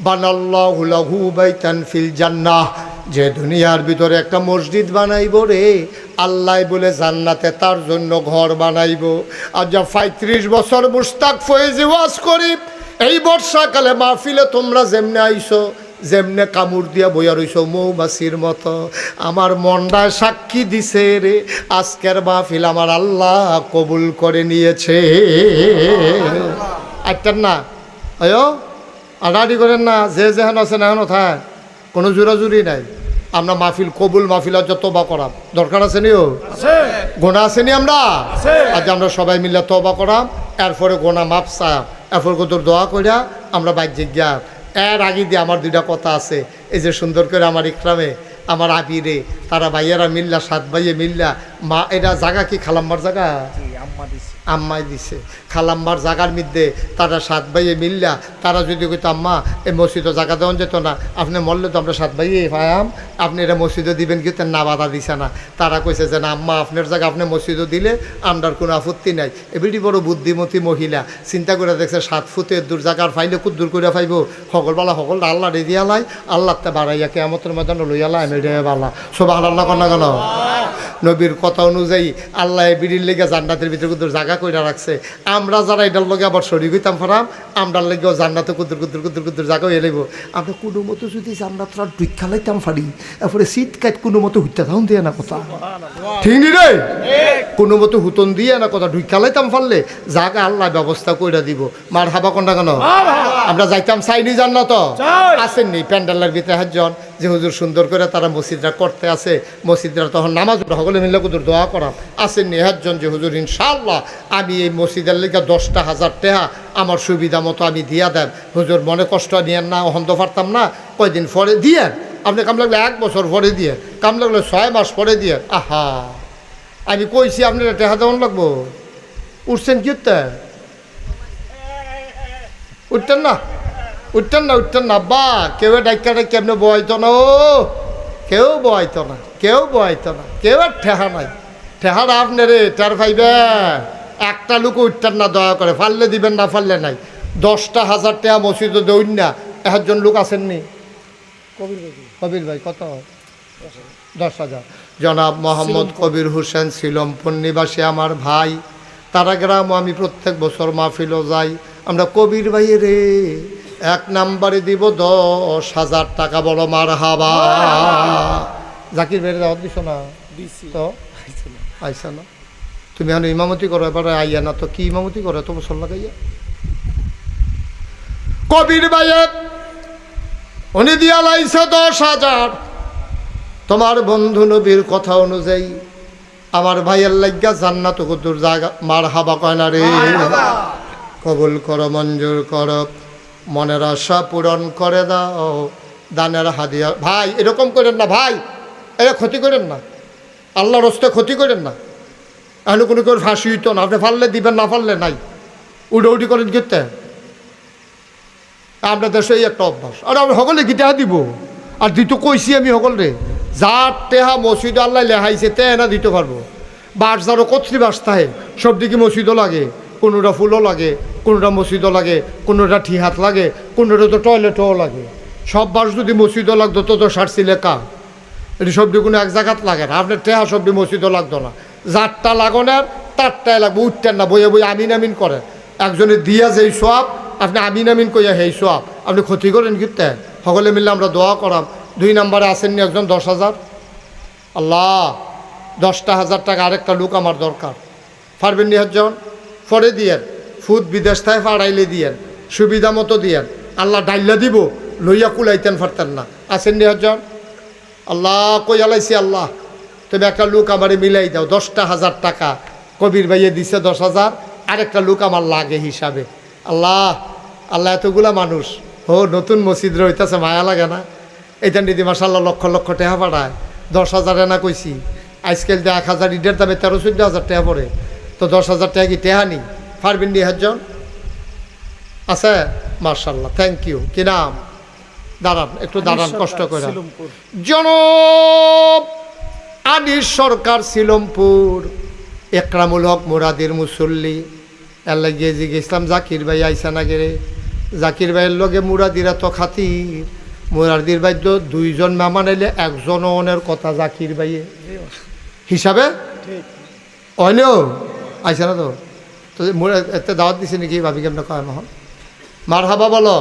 বানাল্লাহু লাহু বাইতান ফিল জান্নাহ, যে দুনিয়ার ভিতরে একটা মসজিদ বানাইব রে আল্লাহ বলে জান্নাতে তার জন্য ঘর বানাইব। আর যা 35 বছর মুস্তাক ফয়েজি ওয়াজ করি, এই বর্ষাকালে মাহফিলে তোমরা যেমনে আইছো, যেমনে কামড় দিয়া বইয়া রইছ মৌমাছির মতো, আমার মনটায় সাক্ষী দিছে রে আজকের মাহফিল আমার আল্লাহ কবুল করে নিয়েছে। আইতেন না আয়ো আড়াআড়ি করেন না, যে যেহেন আছেন এখন থাক, কোনো জোরাজুরি নাই। আমরা মাহফিল কবুল মাহফিল আজ তওবা করাম, দরকার আছে নিও, গোনা আছে নি আমরা আজ আমরা সবাই মিলে তওবা করাম, এরপরে গোনা মাপ চাম, এরপর কত দোয়া করিয়া আমরা বাহ্যিক জ্ঞান। এর আগে দিয়ে আমার 2টা কথা আছে, এই যে সুন্দর করে আমার ইকরামে আমার আবিরে তারা ভাইয়েরা মিল্লা 7 ভাইয়ে মিল্লা মা, এটা জায়গা কি খালাম্মার জায়গা, আম্মাই দিছে খালাম্মার জায়গার মধ্যে তারা 7 ভাইয়ে মিল্লা, তারা যদি কইতো আম্মা এই মসজিদও জায়গা দেওয়া যেত না, আপনি মরলে তো আমরা 7 ভাইয়ে পায়াম, আপনি এটা মসজিদও দিবেন কিন্তু না, বাধা দিছে না। তারা কইছে যে না আম্মা আপনার জায়গা আপনি মসজিদও দিলে আমরার কোনো আপত্তি নাই। এবিডি বড় বুদ্ধিমতী মহিলা চিন্তা করে দেখছে 7 ফুটের দূর জায়গার ফাইলে খুব দূর করে ফাইব, সকলবেলা সকল আল্লাহ রেদি আলাই, আল্লাহ তে বাড়াইয়া কেয়ামতের ময়দানে লইয়ালা আমি রে বালা সুবহানাল্লাহ কন্যা গেল। নবীর কথা অনুযায়ী আল্লাহ বিড়ির লেগে জান্নাতের ভিতরে কুদুর জায়গা কইরা রাখছে, আমরা যারা এটার লগে আবার শরীর হইতাম ফারাম, আমরার লেগেও জান্নাতে কুদুর কুদুর কুদুর কুদুর জায়গা হয়ে লইব। আমরা কোনো মতো যদি জান্নাতরা ডুই খালাইতাম ফারি, এরপরে শীত কাট কোনো মতো হুইতে থাকুন দিয়ে না কথা, ঠিক নি রে, কোনো মতো হুতন দিয়ে না কথা, ডুই খালাইতাম ফারলে জায়গা আল্লাহ ব্যবস্থা কইরা দিব। মার হাবা কন্যা কেন আমরা যাইতাম চাইনি জান্নাত, আসেননি প্যান্ডেলের ভিতরে একজন যে হুজুর সুন্দর করে তারা মসজিদরা করতে আছে, মসজিদরা তখন নামাজ সকলে মিলে কুদুর দোয়া করাম, আসেননি একজন যে হুজুর ইনশাআল্লাহ আমি এই মসজিদের লেগে 10,000 টাকা আমার সুবিধা মতো আমি দিয়া দেন, হুজুর মনে কষ্ট নিয়েন না, অহন্ত পারতাম না, কয়দিন পরে দিয়ে আপনি কাম লাগলে 1 বছর পরে দিয়ে, কাম লাগলে 6 মাস পরে দিয়ে। আহা আমি কইছি আপনার টাকা দেওয়ান লাগবো, উঠছেন কি উঠতে উঠতেন না, উঠতেন না আব্বা, কেউ ডাক্কা কেমনে বয়াইতো না, ও কেউ বয়াইতো না, কেউ আর ঠেহা নাই। ঠেহার আপনি রে টের পাইবে, একটা লোক উঠতেন না দয়া করে, ফাললে দিবেন না ফাললে নাই। 10,000 টাকা মসজিদে দৌড় না, একজন লোক আসেননি কবির ভাই কত 10,000। জনাব মোহাম্মদ কবির হোসেন শিলমপুর নিবাসী আমার ভাই, তারা গ্রাম আমি প্রত্যেক বছর মাহফিলও যাই। আমরা কবির ভাই রে 1 নাম্বারে দিব 10,000 টাকা, বড় মার হাবা। জাকির ভাইয়ের দাওয়াত দিছ না? তো আইসা না, তুমি এখন ইমামতি করো, এবার আইয়া না তো কি ইমামতি করো, এত বছর লাগাইয়া। কবির ভাইয়ের উনি দিয়া লাইছে 10,000। তোমার বন্ধু নবীর কথা অনুযায়ী আমার ভাইয়ের লাগিয়া জান্নাত কদুর জায়গা, মার হাবা কয় না রে। কবুল করো, মঞ্জুর করো, মনের আশা পূরণ করে দাও, দানের হাদিয়া। ভাই এরকম করেন না ভাই, এটা ক্ষতি করেন না, আল্লাহর হস্তে ক্ষতি করেন না। এখন কোনো কেউ ফাঁসি হইতো না, আপনি ফাললে দিবেন, না ফাললে নাই। উডি করেন গিতে আপনার দেশে এই একটা অভ্যাস। আর আমি সকলে গীতা দিব, আর দিতে কইছি আমি সকলে যার টেহা মসজিদ আল্লাহ লেহাইছে তে না দিতে পারবো। বাস যারও কত্রি বাস থাকে, সব দিকে মসজিদও লাগে, কোনোটা ফুলও লাগে, কোনোটা মসজিদও লাগে, কোনোটা ঠিহাত লাগে, কোনোটা তো টয়লেটও লাগে। সব বাস যদি মসজিদও লাগতো তো সারছি লেখা, এটি সবজি কোনো এক জায়গাত লাগে না। আপনার টেহা সবজি মসজিদও লাগতো না, যারটা লাগনের তারটাই লাগবে। উঠতেন না, বইয়ে বই আমিন আমিন করে, একজনে দিয়া যেই সোয়াব আপনি আমিন আমিন কইয়া হেই সোয়াব, আপনি ক্ষতি করেন কিন্তু। সকলে মিললে আমরা দোয়া করাম। 2 নম্বরে আসেননি একজন 10,000। আল্লাহ 10,000 টাকা আরেকটা লোক আমার দরকার, পারবেন নি একজন? পরে দিয়েন, ফুদ বিদেশ থেকে পাড়াইলে দিয়েন, সুবিধা মতো দিয়েন, আল্লাহ ডাইল্লা দিব, লইয়া কুলাইতেন পারতেন না। আসেননি একজন? আল্লাহ কই আলাইছি, আল্লাহ তুমি একটা লোক আমারে মিলাই দাও। 10,000 টাকা কবির ভাইয়ে দিছে 10,000, আরেকটা লোক আমার লাগে হিসাবে। আল্লাহ আল্লাহ এতগুলা মানুষ, ও নতুন মসজিদ রইতেছে, মায়া লাগে না? এইটা দিদি মাসাল্লাহ লক্ষ লক্ষ টাকা পাঠায়, 10,000 না কইছি। আজকাল তো 1,000 ইটের দামে 13-14,000 টাকা পড়ে, তো 10,000 টাকা কি টেহা নি? পারবেন নি একজন? আছে? মার্শাল্লাহ, থ্যাংক ইউ। কি নাম? দাঁড়ান একটু দাঁড়ান, কষ্ট করে। জনাব আনিস সরকার শিলমপুর, একরামুল হক মুরাদির মুসল্লি। এর লাগিয়ে জিজ্ঞেসলাম জাকির ভাই আইসা না গেরে? জাকির ভাইয়ের লগে মুরাদিরা তো খাতির, মুরাদির ভাই তো 2 জন মেহমান এলে একজন ওনের কথা জাকির ভাইয়ে হিসাবে অনেও আইসা না তো। তো এতে দাওয়াত দিছে নাকি ভাবি কেমন কয় মহন? মার হাবা বলো।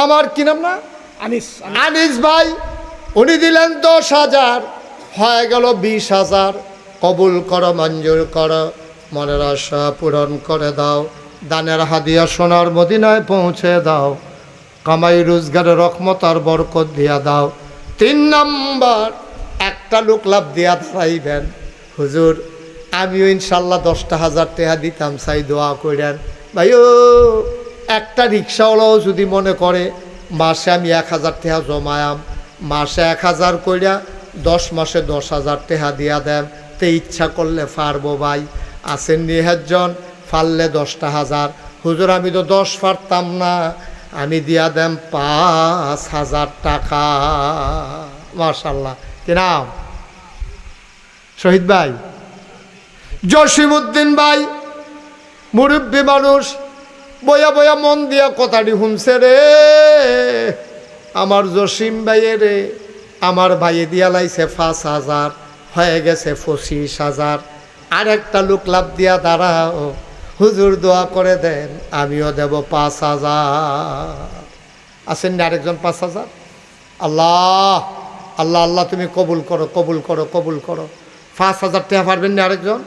আমার কি নাম না? আনিস ভাই, উনি দিলেন 10,000, হয়ে গেল 20,000। কবুল করো, মঞ্জুর করো, মনের আশা পূরণ করে দাও, দানের হাদিয়া সোনার মদিনায় পৌঁছে দাও, কামাই রোজগারের রহমত আর বরকত দিয়া দাও। 3 নম্বর, একটা লোক লাভ দিয়া দাঁড়াইবেন, হুজুর আমিও ইনশাল্লাহ 10,000 টাকা দিতাম, চাই দোয়া করেন। ভাইও একটা রিক্সাওয়ালাও যদি মনে করে মাসে আমি 1,000 টাকা জমায়াম, মাসে 1,000 কইরা 10 মাসে 10,000 টাকা দিয়া দেন, তে ইচ্ছা করলে পারবো ভাই। আসেন নিহাজন ফাললে 10,000। হুজুর আমি তো 10 পারতাম না, আমি দিয়া দেন 5,000 টাকা। মাশাল্লাহ। কি নাম? শহীদ ভাই, জসিমউদ্দিন ভাই, মুরব্বী মানুষ, বয়া বয়া মন দিয়া কথাটি শুনছে রে। আমার জসিম ভাইয়ে রে, আমার ভাইয়ে দিয়া লাইছে 5,000, হয়ে গেছে 25,000। আর একটা লোক লাভ দিয়া দাঁড়াও, হুজুর দোয়া করে দেন, আমিও দেব 5,000। আসেন না আরেকজন 5,000? আল্লাহ আল্লাহ আল্লাহ তুমি কবুল করো, কবুল করো, কবুল করো। 5,000 টাকা পারবেন না আরেকজন?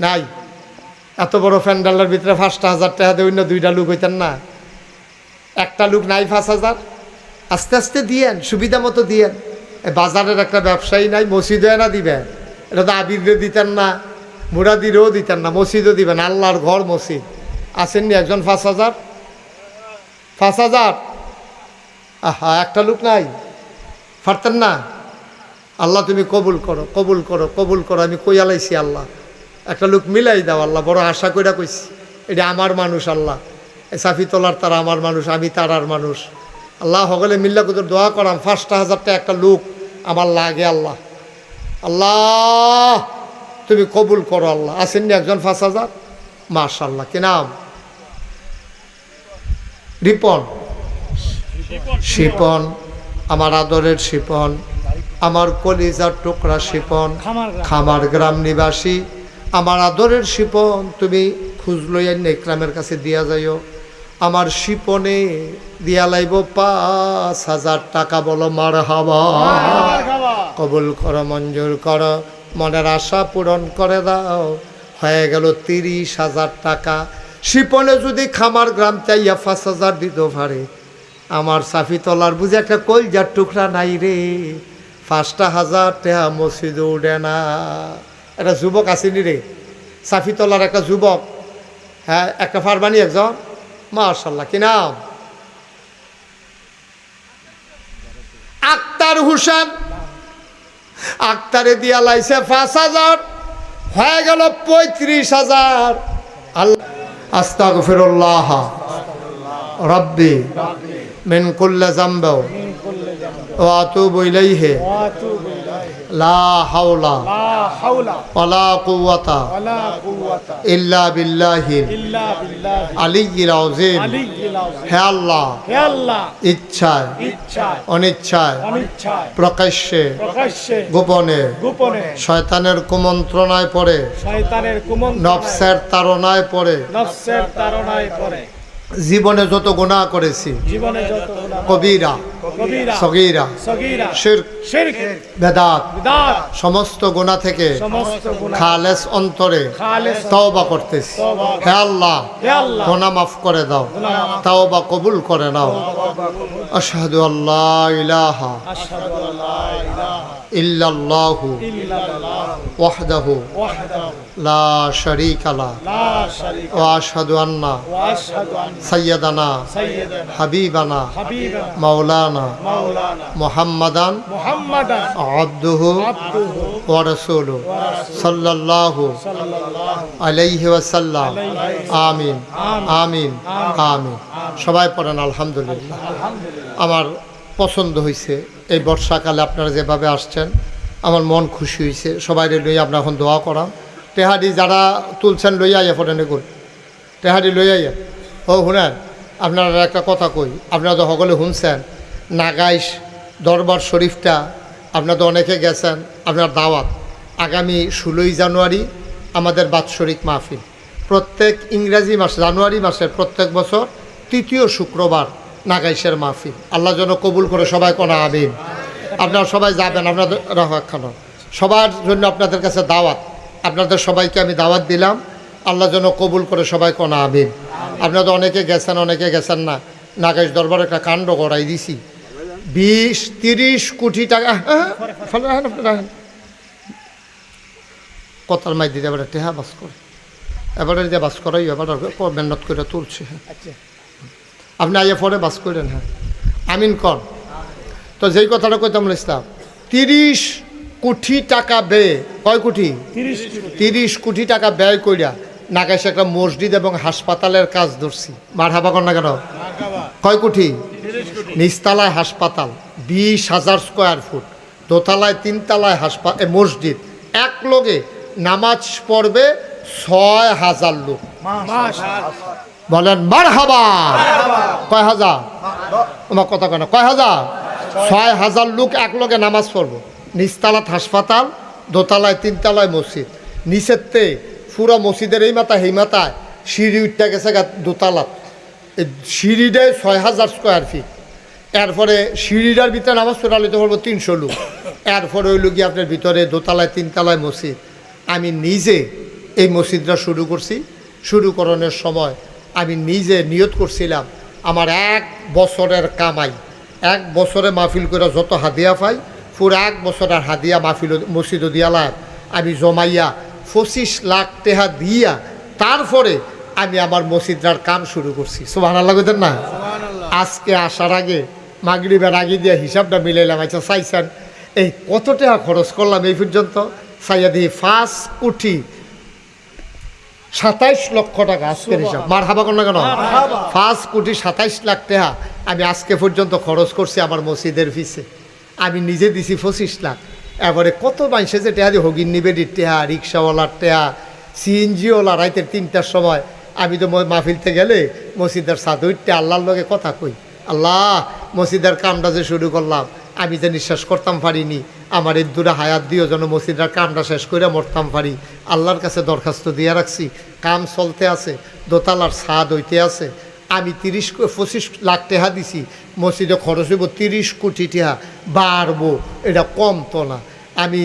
নাই? এত বড় প্যান্ডালের ভিতরে 5,000 টাকা দেবেন না? 2টা লোক হইতেন না? একটা লোক নাই 5,000? আস্তে আস্তে দিয়েন, সুবিধা মতো দিয়েন। বাজারের একটা ব্যবসায়ী নাই, মসজিদে না দিবেন, এটা তো আবিরও দিতেন না, মুরাদিরও দিতেন না, মসজিদও দিবেন, আল্লাহর ঘর মসজিদ। আসেননি একজন 5,000? 5,000? আহা, একটা লোক নাই, পারতেন না? আল্লাহ তুমি কবুল করো, কবুল করো, কবুল করো। আমি কইয়া লাইছি, আল্লাহ একটা লোক মিলাই দাও, আল্লাহ বড় আশা কইরা কইছি, এটা আমার মানুষ, আল্লাহ এই সাফি তোলার তারা আমার মানুষ, আমি তারার মানুষ। আল্লাহ হগলে মিল্লা কুতুর দোয়া করাম 5,000 টাকা একটা লোক আমার লাগে। আল্লাহ আল্লাহ তুমি কবুল করো। আল্লাহ আসেননি একজন 5,000? মাশাআল্লাহ। কি নাম? রিপন। শিপন, আমার আদরের শিপন, আমার কলিজার টুকরা শিপন, খামার গ্রাম নিবাসী, আমার আদরের শিপন, তুমি খুঁজ লইয়া ইকরামের কাছে দিয়া যাইও। আমার শিপনে দিয়া লাইব 5,000 টাকা। বলো মারহাবা। কবুল করো, মঞ্জুর করো, মনের আশা পূরণ করে দাও। হয়ে গেল 30,000 টাকা। শিপনে যদি খামার গ্রাম চাইয়া 5,000 দিতে পারে, আমার সাফি তলার বুঝে একটা কলজার টুকরা নাই রে। 5,000 টাকা মসজিদে উঠে না। একটা যুবক আসেনি রে, সাফি তলার একটা যুবক, হ্যাঁ একটা ফারবানি একজন। মাশাআল্লাহ। কি নাম? আক্তার হোসেন। আক্তারে দিয়া লাইছে 5,000, হয়ে গেল 35,000। আল্লাহ আস্তাগফিরুল্লাহ রাব্বি মিন কুল্লি যামবি ওয়া আতুবু ইলাইহি লা হাওলা ওয়ালা কুওয়াতা ইল্লা বিল্লাহিল আলিয়্যিল আযীম। হে আল্লাহ, ইচ্ছায় অনিচ্ছায় প্রকাশ্যে গোপনে শয়তানের কুমন্ত্রণায় পড়ে, নফসের তাড়নায় পড়ে জীবনে যত গুনাহ করেছি, কবিরা সগীরা শিরক বেদাত সমস্ত গুনাহ থেকে খালেস অন্তরে তওবা করতেছি। হে আল্লাহ, গুনাহ মাফ করে দাও, তওবা কবুল করে নাও। আশহাদু আল্লা ইলাহা ইল্লাল্লাহু ওয়াহদাহু লা শারীকা লাহু ওয়া আশহাদু আন্না সাইয়্যিদানা হাবিবানা মাওলানা মুহাম্মাদান আবদুহু ওয়া রাসূলুহু সাল্লাল্লাহু আলাইহি ওয়াসাল্লাম। আমিন আমিন আমিন। সবাই পড়েন আলহামদুলিল্লাহ। আমার পছন্দ হয়েছে এই বর্ষাকালে আপনারা যেভাবে আসছেন, আমার মন খুশি হয়েছে। সবাই লইয়া আপনার এখন দোয়া করাম। টেহারি যারা তুলছেন লইয়া আইয়া পড়েন, এগুলো টেহারি লইয়া আইয়া। ও শুনেন, আপনারা একটা কথা কই, আপনারা তো সকলে শুনছেন নাগাইশ দরবার শরীফটা আপনারা তো অনেকে গেছেন। আপনার দাওয়াত আগামী 16ই জানুয়ারি আমাদের বাৎসরিক মাহফিল। প্রত্যেক ইংরাজি মাসে জানুয়ারি মাসের প্রত্যেক বছর 3য় শুক্রবার নাগাইশের মাহফিল। আল্লাহ যেন কবুল করে। সবাই কোনা আমিন। আপনারা সবাই যাবেন, আপনাদের রাখানো সবার জন্য আপনাদের কাছে দাওয়াত। আপনাদের সবাইকে আমি দাওয়াত দিলাম, আল্লাহ যেন কবুল করে। সবাই কোনা আমিন। আপনারা তো অনেকে গেছেন, অনেকে গেছেন না। নাগাইশ দরবার একটা কাণ্ড করাই দিছি। 20-30 কোটি টাকা কথার মাই দিতে এবার টেহা বাস করে, এবারে যে বাস করাই এবার মেহনত করে তুলছে। হ্যাঁ আপনি আইয়া পরে বাস করেন। হ্যাঁ আমিন কর। তো যেই কথাটা কইতাম ইসলাম, 30 কোটি টাকা ব্যয়, কয় কোটি? 30 কোটি টাকা ব্যয় কইরা নাগাইশে একটা মসজিদ এবং হাসপাতালের কাজ ধরছি। মারহাবা কর না কেন? কয় কোটি? নিচতলায় হাসপাতাল 20,000 স্কোয়ার ফুট, দোতলায় 3 তলায় মসজিদ, এক লগে নামাজ পড়বে 6,000 লোক। বলেন মারহাবা। কয় হাজার? আমার কথা কেন? কয় হাজার? 6,000 লোক এক লগে নামাজ পড়বো। নিচতলাত হাসপাতাল, দোতলায় 3 তলায় মসজিদ, নিচেরতে পুরো মসজিদের এই মাথা এই মাথায় সিঁড়ি উঠতে গেছে দোতলাত। সিঁড়িটায় 6,000 স্কোয়ার ফিট। এরপরে সিঁড়িটার ভিতরে নামাজ পড়া লইতে পারবো 300 লোক। এরপরে ওই লোকই আপনার ভিতরে দোতলায় 3 তলায় মসজিদ। আমি নিজে এই মসজিদটা শুরু করছি। শুরু করানোর সময় আমি নিজে নিয়ত করছিলাম, আমার 1 বছরের কামাই, 1 বছরে মাহফিল করে যত হাদিয়া পাই, পুরো 1 বছরের হাদিয়া মাহফিল মসজিদ দিয়ালাম আমি জমাইয়া 25 লাখ টাকা দিয়া তারপরে আমি আমার মসজিদটার কাম শুরু করছি। সুবহানাল্লাহ কইতেন না? আজকে আসার আগে মাগরিবের আগে দিয়ে হিসাবটা মিলাইলাম। আচ্ছা চাইছেন এই কত টাকা খরচ করলাম এই পর্যন্ত? চাইয়া দিই 5 কোটি 27 লক্ষ টাকা আজকের হিসাব, মার হাবা কর না কেন, 5,27,00,000 টাকা আমি আজকে পর্যন্ত খরচ করছি আমার মসজিদের ফিসে। আমি নিজে দিছি 25 লাখ। এবারে কত মানুষে যে টেহা দিয়ে হগিন নিবেদির টেহা, রিক্সাওয়ালার টেহা, সিএনজিওয়ালা রাইতের 3টার সময় আমি তো মাহফিলতে গেলে মসজিদের সাদুইটে আল্লাহর লগে কথা কই, আল্লাহ মসজিদের কামটা যে শুরু করলাম আমি যে নিঃশ্বাস করতাম পারিনি, আমার এই দূরে হায়াত দিও যেন মসজিদের কামটা শেষ করে মরতাম পারি। আল্লাহর কাছে দরখাস্ত দিয়ে রাখছি, কাম চলতে আছে, দোতলার ছাদ হইতে আছে। আমি 25 লাখ টাকা দিছি, মসজিদে খরচ হইব 30 কোটি টাকা, বাড়বো, এটা কম তো না। আমি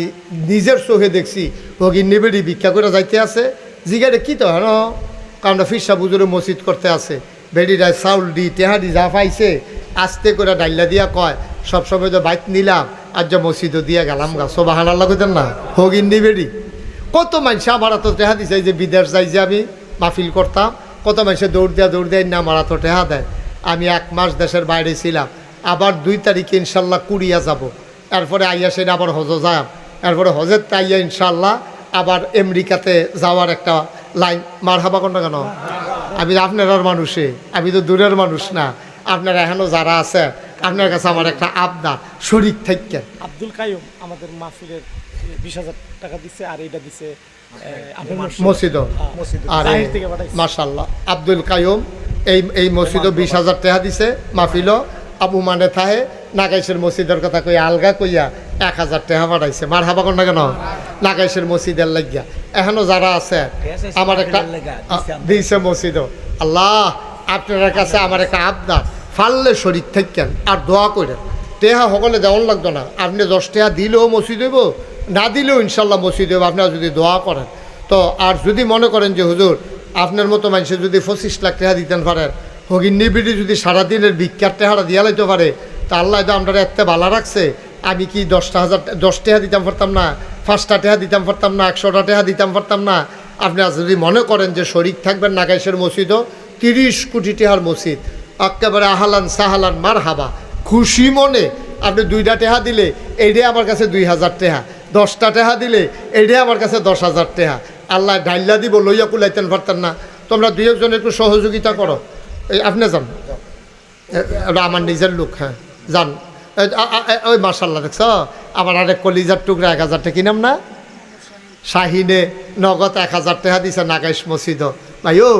নিজের চোখে দেখছি হগিন নিবেড়ি ভিক্ষা করে যাইতে আছে, জিগারে কী তো হ্যাঁ কারণ ফিরসা বুজুরে মসজিদ করতে আছে, বেডিরায় চাউল দি টেহাডি যা পাইছে আস্তে করে ডাইলা দিয়া কয় সবসময় তো বাইক নিলাম আর যা মসজিদও দিয়া গেলাম গা, সোবাহানার লাগতেন না হগিন নিবেড়ি। কত মানুষ আমার তো টেহা দিছে, যে বিদেশ যাই যে আমি মাহফিল করতাম, কত মানুষে দৌড় দেয় না আমার তো টেহা দেয়। আমি 1 মাস দেশের বাইরে ছিলাম, আবার 2 তারিখে ইনশাল্লাহ কুড়িয়া যাব, এরপরে আইয়া সেটা আবার হজ যাব, এরপরে হজের তাইয়া ইনশাল্লাহ আবার আমেরিকাতে যাওয়ার একটা লাইন। মার হাবা কোনটা কেন, আমি আপনার মানুষে, আমি তো দূরের মানুষ না। আপনারা এখনও যারা আছে আপনার কাছে আমার একটা আবদার, শরীর থেকে আব্দুল কাইয়ুম আমাদের মাহফিলের 20,000 টাকা দিচ্ছে, আর এটা দিচ্ছে মসজিদ। আর মাশাআল্লাহ আব্দুল কাইয়ুম এই মসজিদও 20,000 টাকা দিছে, মাহফিলও আবু মানে থাহে নাগাইশের মসজিদের কথা কই আলগা কইয়া 1,000 টাকা পাঠাইছে। মার হাবা কোন না কেন, নাগাইশের মসজিদের লাগিয়া এখনো যারা আছে আমার একটা দিয়েছে মসজিদও। আল্লাহ আপনার কাছে আমার একটা আবদার, ফাললে শরীর থাকেন আর দোয়া করেন, টেহা সকলে দেওয়ান লাগতো না, আপনি 10 টাকা দিলেও মসজিদ হইব, না দিলেও ইনশাল্লাহ মসজিদ হইব, আপনারা যদি দোয়া করেন তো। আর যদি মনে করেন যে হুজুর আপনার মতো মানুষের যদি 25 লাখ টাকা দিতেন পারেন, হগিন নিবিড়ি যদি সারাদিনের ভিক্ষার টাকাটা দিয়া লাইতে পারে, তা আল্লাহ তো আমরা এত ভালো রাখছে। আমি কি 10 টাকা দিতাম পারতাম না, 5টা টাকা দিতাম পারতাম না, 100টা টাকা দিতাম পারতাম না। আপনারা যদি মনে করেন যে শরীক থাকবেন নাগাইশের মসজিদও 30 কোটি টাকার মসজিদ, একেবারে আহালান সাহালান মার হাবা, খুশি মনে আপনি 2টা টাকা দিলে এইটাই আমার কাছে 2,000 টাকা, 10টা টাকা দিলে এইটাই আমার কাছে 10,000 টাকা। আল্লাহ ডাইল্লা দিব লইয়া কুলাইতেন পারতেন না। তোমরা 2-1 একটু সহযোগিতা করো, এই আপনি যান, আমার নিজের লোক, হ্যাঁ যান। ওই মার্শাল্লাহ দেখছ আমার আরেক কলিজার টুকরা 1,000 টাকা কিনাম না, শাহিনে নগদ 1,000 টাকা দিছে নাগাইশ মসজিদ। ভাই ও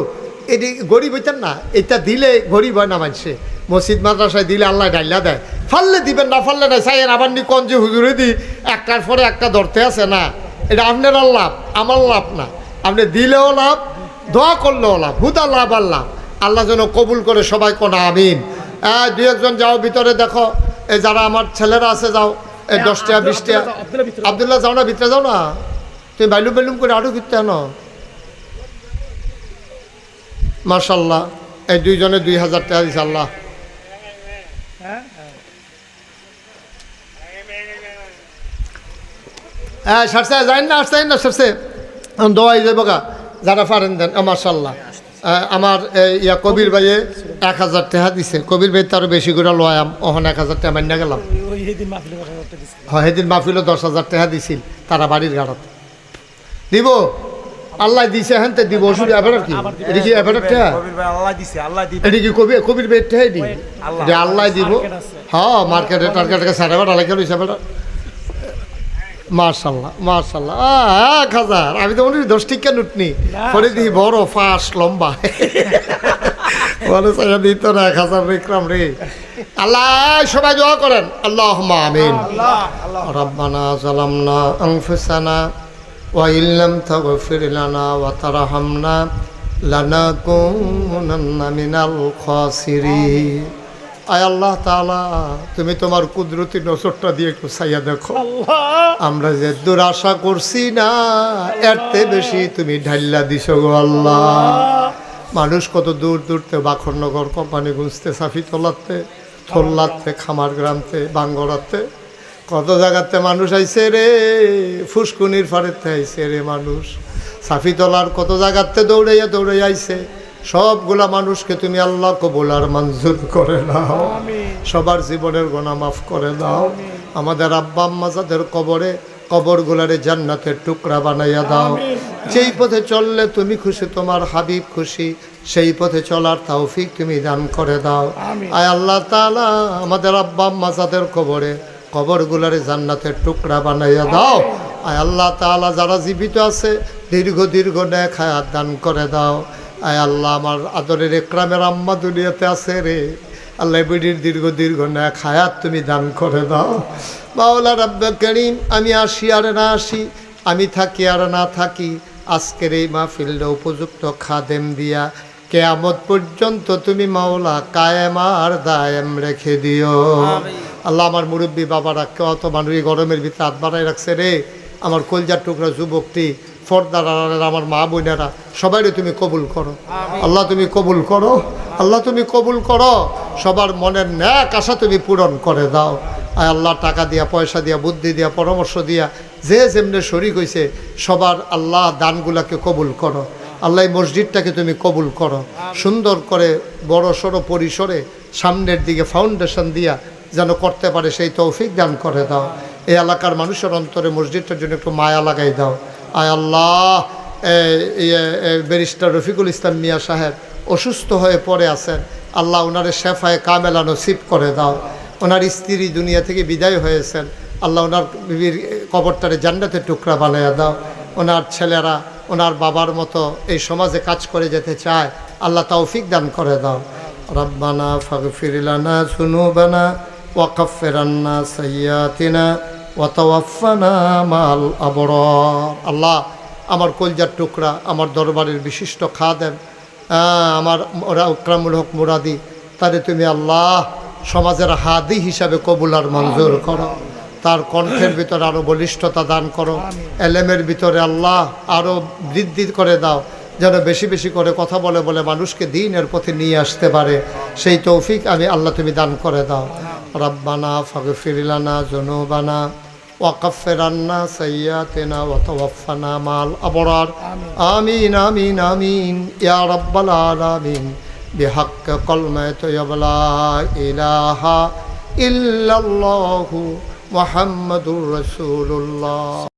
এটি গরিব হইতেন না, এটা দিলে গরিব হয় না মানুষে, মসজিদ মাদ্রাসায় দিলে আল্লাহ ডাইলা দেয়, ফাললে দিবেন না ফাললে না চাইয়েন। আবার নি কন যে হুজুরে দি একটার পরে একটা ধরতে আছে না, এটা আপনার লাভ আমার লাভ না। আপনি দিলেও লাভ, দোয়া করলেও লাভ, হুদা লাভ আল্লাহ। আল্লাহ যেন কবুল করে সবাই কোন আমিন। 2-1 যাও ভিতরে দেখো, এই যারা আমার ছেলেরা আছে যাও, এই 10 টাকা 20 টাকা। আবদুল্লাহ যাও না, ভিতরে যাও না, তুমি বাইলুম বাইলুম করে আরো ভিতরে আনো। মাশাল্লাহ এই 2 জনে 2,000 টাকা দিছে আল্লাহ। হ্যাঁ সারছে যাই না, আসতে না সারছে দোয়াই যাবো গা, যারা পারেন দেন। মাশাল্লাহ আমার ইয়া কবির ভাইয়ে 1,000 টাকা দিছে, কবির ভাই তারও বেশি করে লয়াম, ওখানে 1,000 টাকা মান্য গেলাম। হ্যাঁ সেদিন মাহফিলও 10,000 টাকা দিছিল, তারা বাড়ির গাড়াত দিব। আল্লাহ দিছে হ্যাঁ তো দিব, ওষুধ এবার কি এটা কি এবার টাকা, এটা কি কবির ভাই টাকাই দি আল্লাহ দিব। হ্যাঁ মার্কেটে টার্গেটকে 7.5 টাকা লইছে এবার। মার্শাল্লাহ মার্শাল্লাহ 1,000, আমি তো মনে করি 10 টিকা নুটনি পরে দিই বড় ফাঁস লম্বা বলে চাইয়া দিত না 1,000 বিক্রম রে। আল্লাহ সবাই দোয়া করেন, আল্লাহুম্মা আমিন। রাব্বানা যালামনা আনফুসানা ওয়া ইল্লাম তাগফির লানা ওয়া তারহামনা লানাকুনান্না মিনাল খাসিরিন। আয় আল্লাহ তাআলা তুমি তোমার কুদরতি নজরটা দিয়ে একটু চাইয়া দেখো, আমরা যে দুরাশা করছি না এরতে বেশি তুমি ঢাইলা দিছো গো আল্লাহ। মানুষ কত দূর দূরতে বাখরনগর কোম্পানি গুঁজতে, সাফি তোলাতে, থল্লাতে, খামার গ্রামতে, বাঙ্গরাতে, কত জায়গাতে মানুষ আইছে রে, ফুসকুনির ফাড়েতে আইছে রে মানুষ, সাফি তোলার কত জায়গাতে দৌড়াইয়া দৌড়াইয়া আইছে। সবগুলা মানুষকে তুমি আল্লাহ কবুল আর মঞ্জুর করে দাও, সবার জীবনের গুনাহ মাফ করে দাও। আমাদের আব্বা আম্মা যাদের কবরে কবরগুলারে জান্নাতের টুকরা বানাইয়া দাও। যেই পথে চললে তুমি খুশি, তোমার হাবিব খুশি, সেই পথে চলার তৌফিক তুমি দান করে দাও। আয় আল্লাহ তাআলা, আমাদের আব্বা আম্মা যাদের কবরগুলারে জান্নাতের টুকরা বানাইয়া দাও। আয় আল্লাহ তাআলা, যারা জীবিত আছে দীর্ঘ নেক হায়াত দান করে দাও। আয় আল্লাহ, আমার আদরের একরামের আম্মা দুনিয়াতে আছে রে আল্লাহ, বিডির দীর্ঘ নেক হায়াত তুমি দান করে দাও। মাওলা রাব্বে করিম, আমি আসি আর না আসি, আমি থাকি আর না থাকি, আজকের এই মাহফিলটা উপযুক্ত খাদেম দিয়া কিয়ামত পর্যন্ত তুমি মাওলা কায়েম আর দায়েম রেখে দিও। আল্লাহ, আমার মুরব্বী বাবারা কত মানুষ গরমের ভিতরে হাত বাড়াই রাখছে রে, আমার কলজার টুকরা যুবকটি, ফর্দার আমার মা বোনেরা, সবাইরে তুমি কবুল করো আল্লাহ, তুমি কবুল করো আল্লাহ, তুমি কবুল করো। সবার মনের ন্যাক আশা তুমি পূরণ করে দাও। আয় আল্লাহ, টাকা দিয়া, পয়সা দিয়া, বুদ্ধি দিয়া, পরামর্শ দিয়া, যে যেমনে শরীক হয়েছে সবার আল্লাহ দানগুলাকে কবুল করো। আল্লাহ, এই মসজিদটাকে তুমি কবুল করো, সুন্দর করে বড় সড়ো পরিসরে সামনের দিকে ফাউন্ডেশন দিয়া যেন করতে পারে সেই তৌফিক দান করে দাও। এই এলাকার মানুষের অন্তরে মসজিদটার জন্য একটু মায়া লাগাই দাও। আয় আল্লাহ, ব্যারিস্টার রফিকুল ইসলাম মিয়া সাহেব অসুস্থ হয়ে পড়ে আছেন, আল্লাহ ওনারে শেফায়ে কামেলা নসিব করে দাও। ওনার স্ত্রী দুনিয়া থেকে বিদায় হয়েছেন, আল্লাহ ওনার বিবির কবরটারে জান্নাতের টুকরা বানাইয়া দাও। ওনার ছেলেরা ওনার বাবার মতো এই সমাজে কাজ করে যেতে চায়, আল্লাহ তৌফিক দান করে দাও। রব্বানা ফাগফির লানা যুনুবানা ওয়া কাফফির আন্না সাইয়্যাতিনা ওয়া তাওয়াফফানা মাল আবরার। আল্লাহ, আমার কলজার টুকরা, আমার দরবারের বিশিষ্ট খাদেম, আমার ইকরামুল হক মুরাদি, তারে তুমি আল্লাহ সমাজের হাদি হিসাবে কবুল আর মঞ্জুর করো। তার কণ্ঠের ভিতরে আরও বলিষ্ঠতা দান করো, এলেমের ভিতরে আল্লাহ আরও বৃদ্ধি করে দাও, যেন বেশি বেশি করে কথা বলে বলে মানুষকে দ্বীনের পথে নিয়ে আসতে পারে, সেই তৌফিক আমি আল্লাহ তুমি দান করে দাও। রব্বানা ফাগফির লানা যুনুবানা ওয়া কাফফির আন্না সাইয়্যাতিনা ওয়া তাওয়াফফানা মাল আবরার। আমিন আমিন আমিন ইয়া রাব্বাল আলামিন। বিহাক্ক কলমায়ে তাইয়্যিবা লা ইলাহা ইল্লাল্লাহু মুহাম্মাদুর রাসূলুল্লাহ।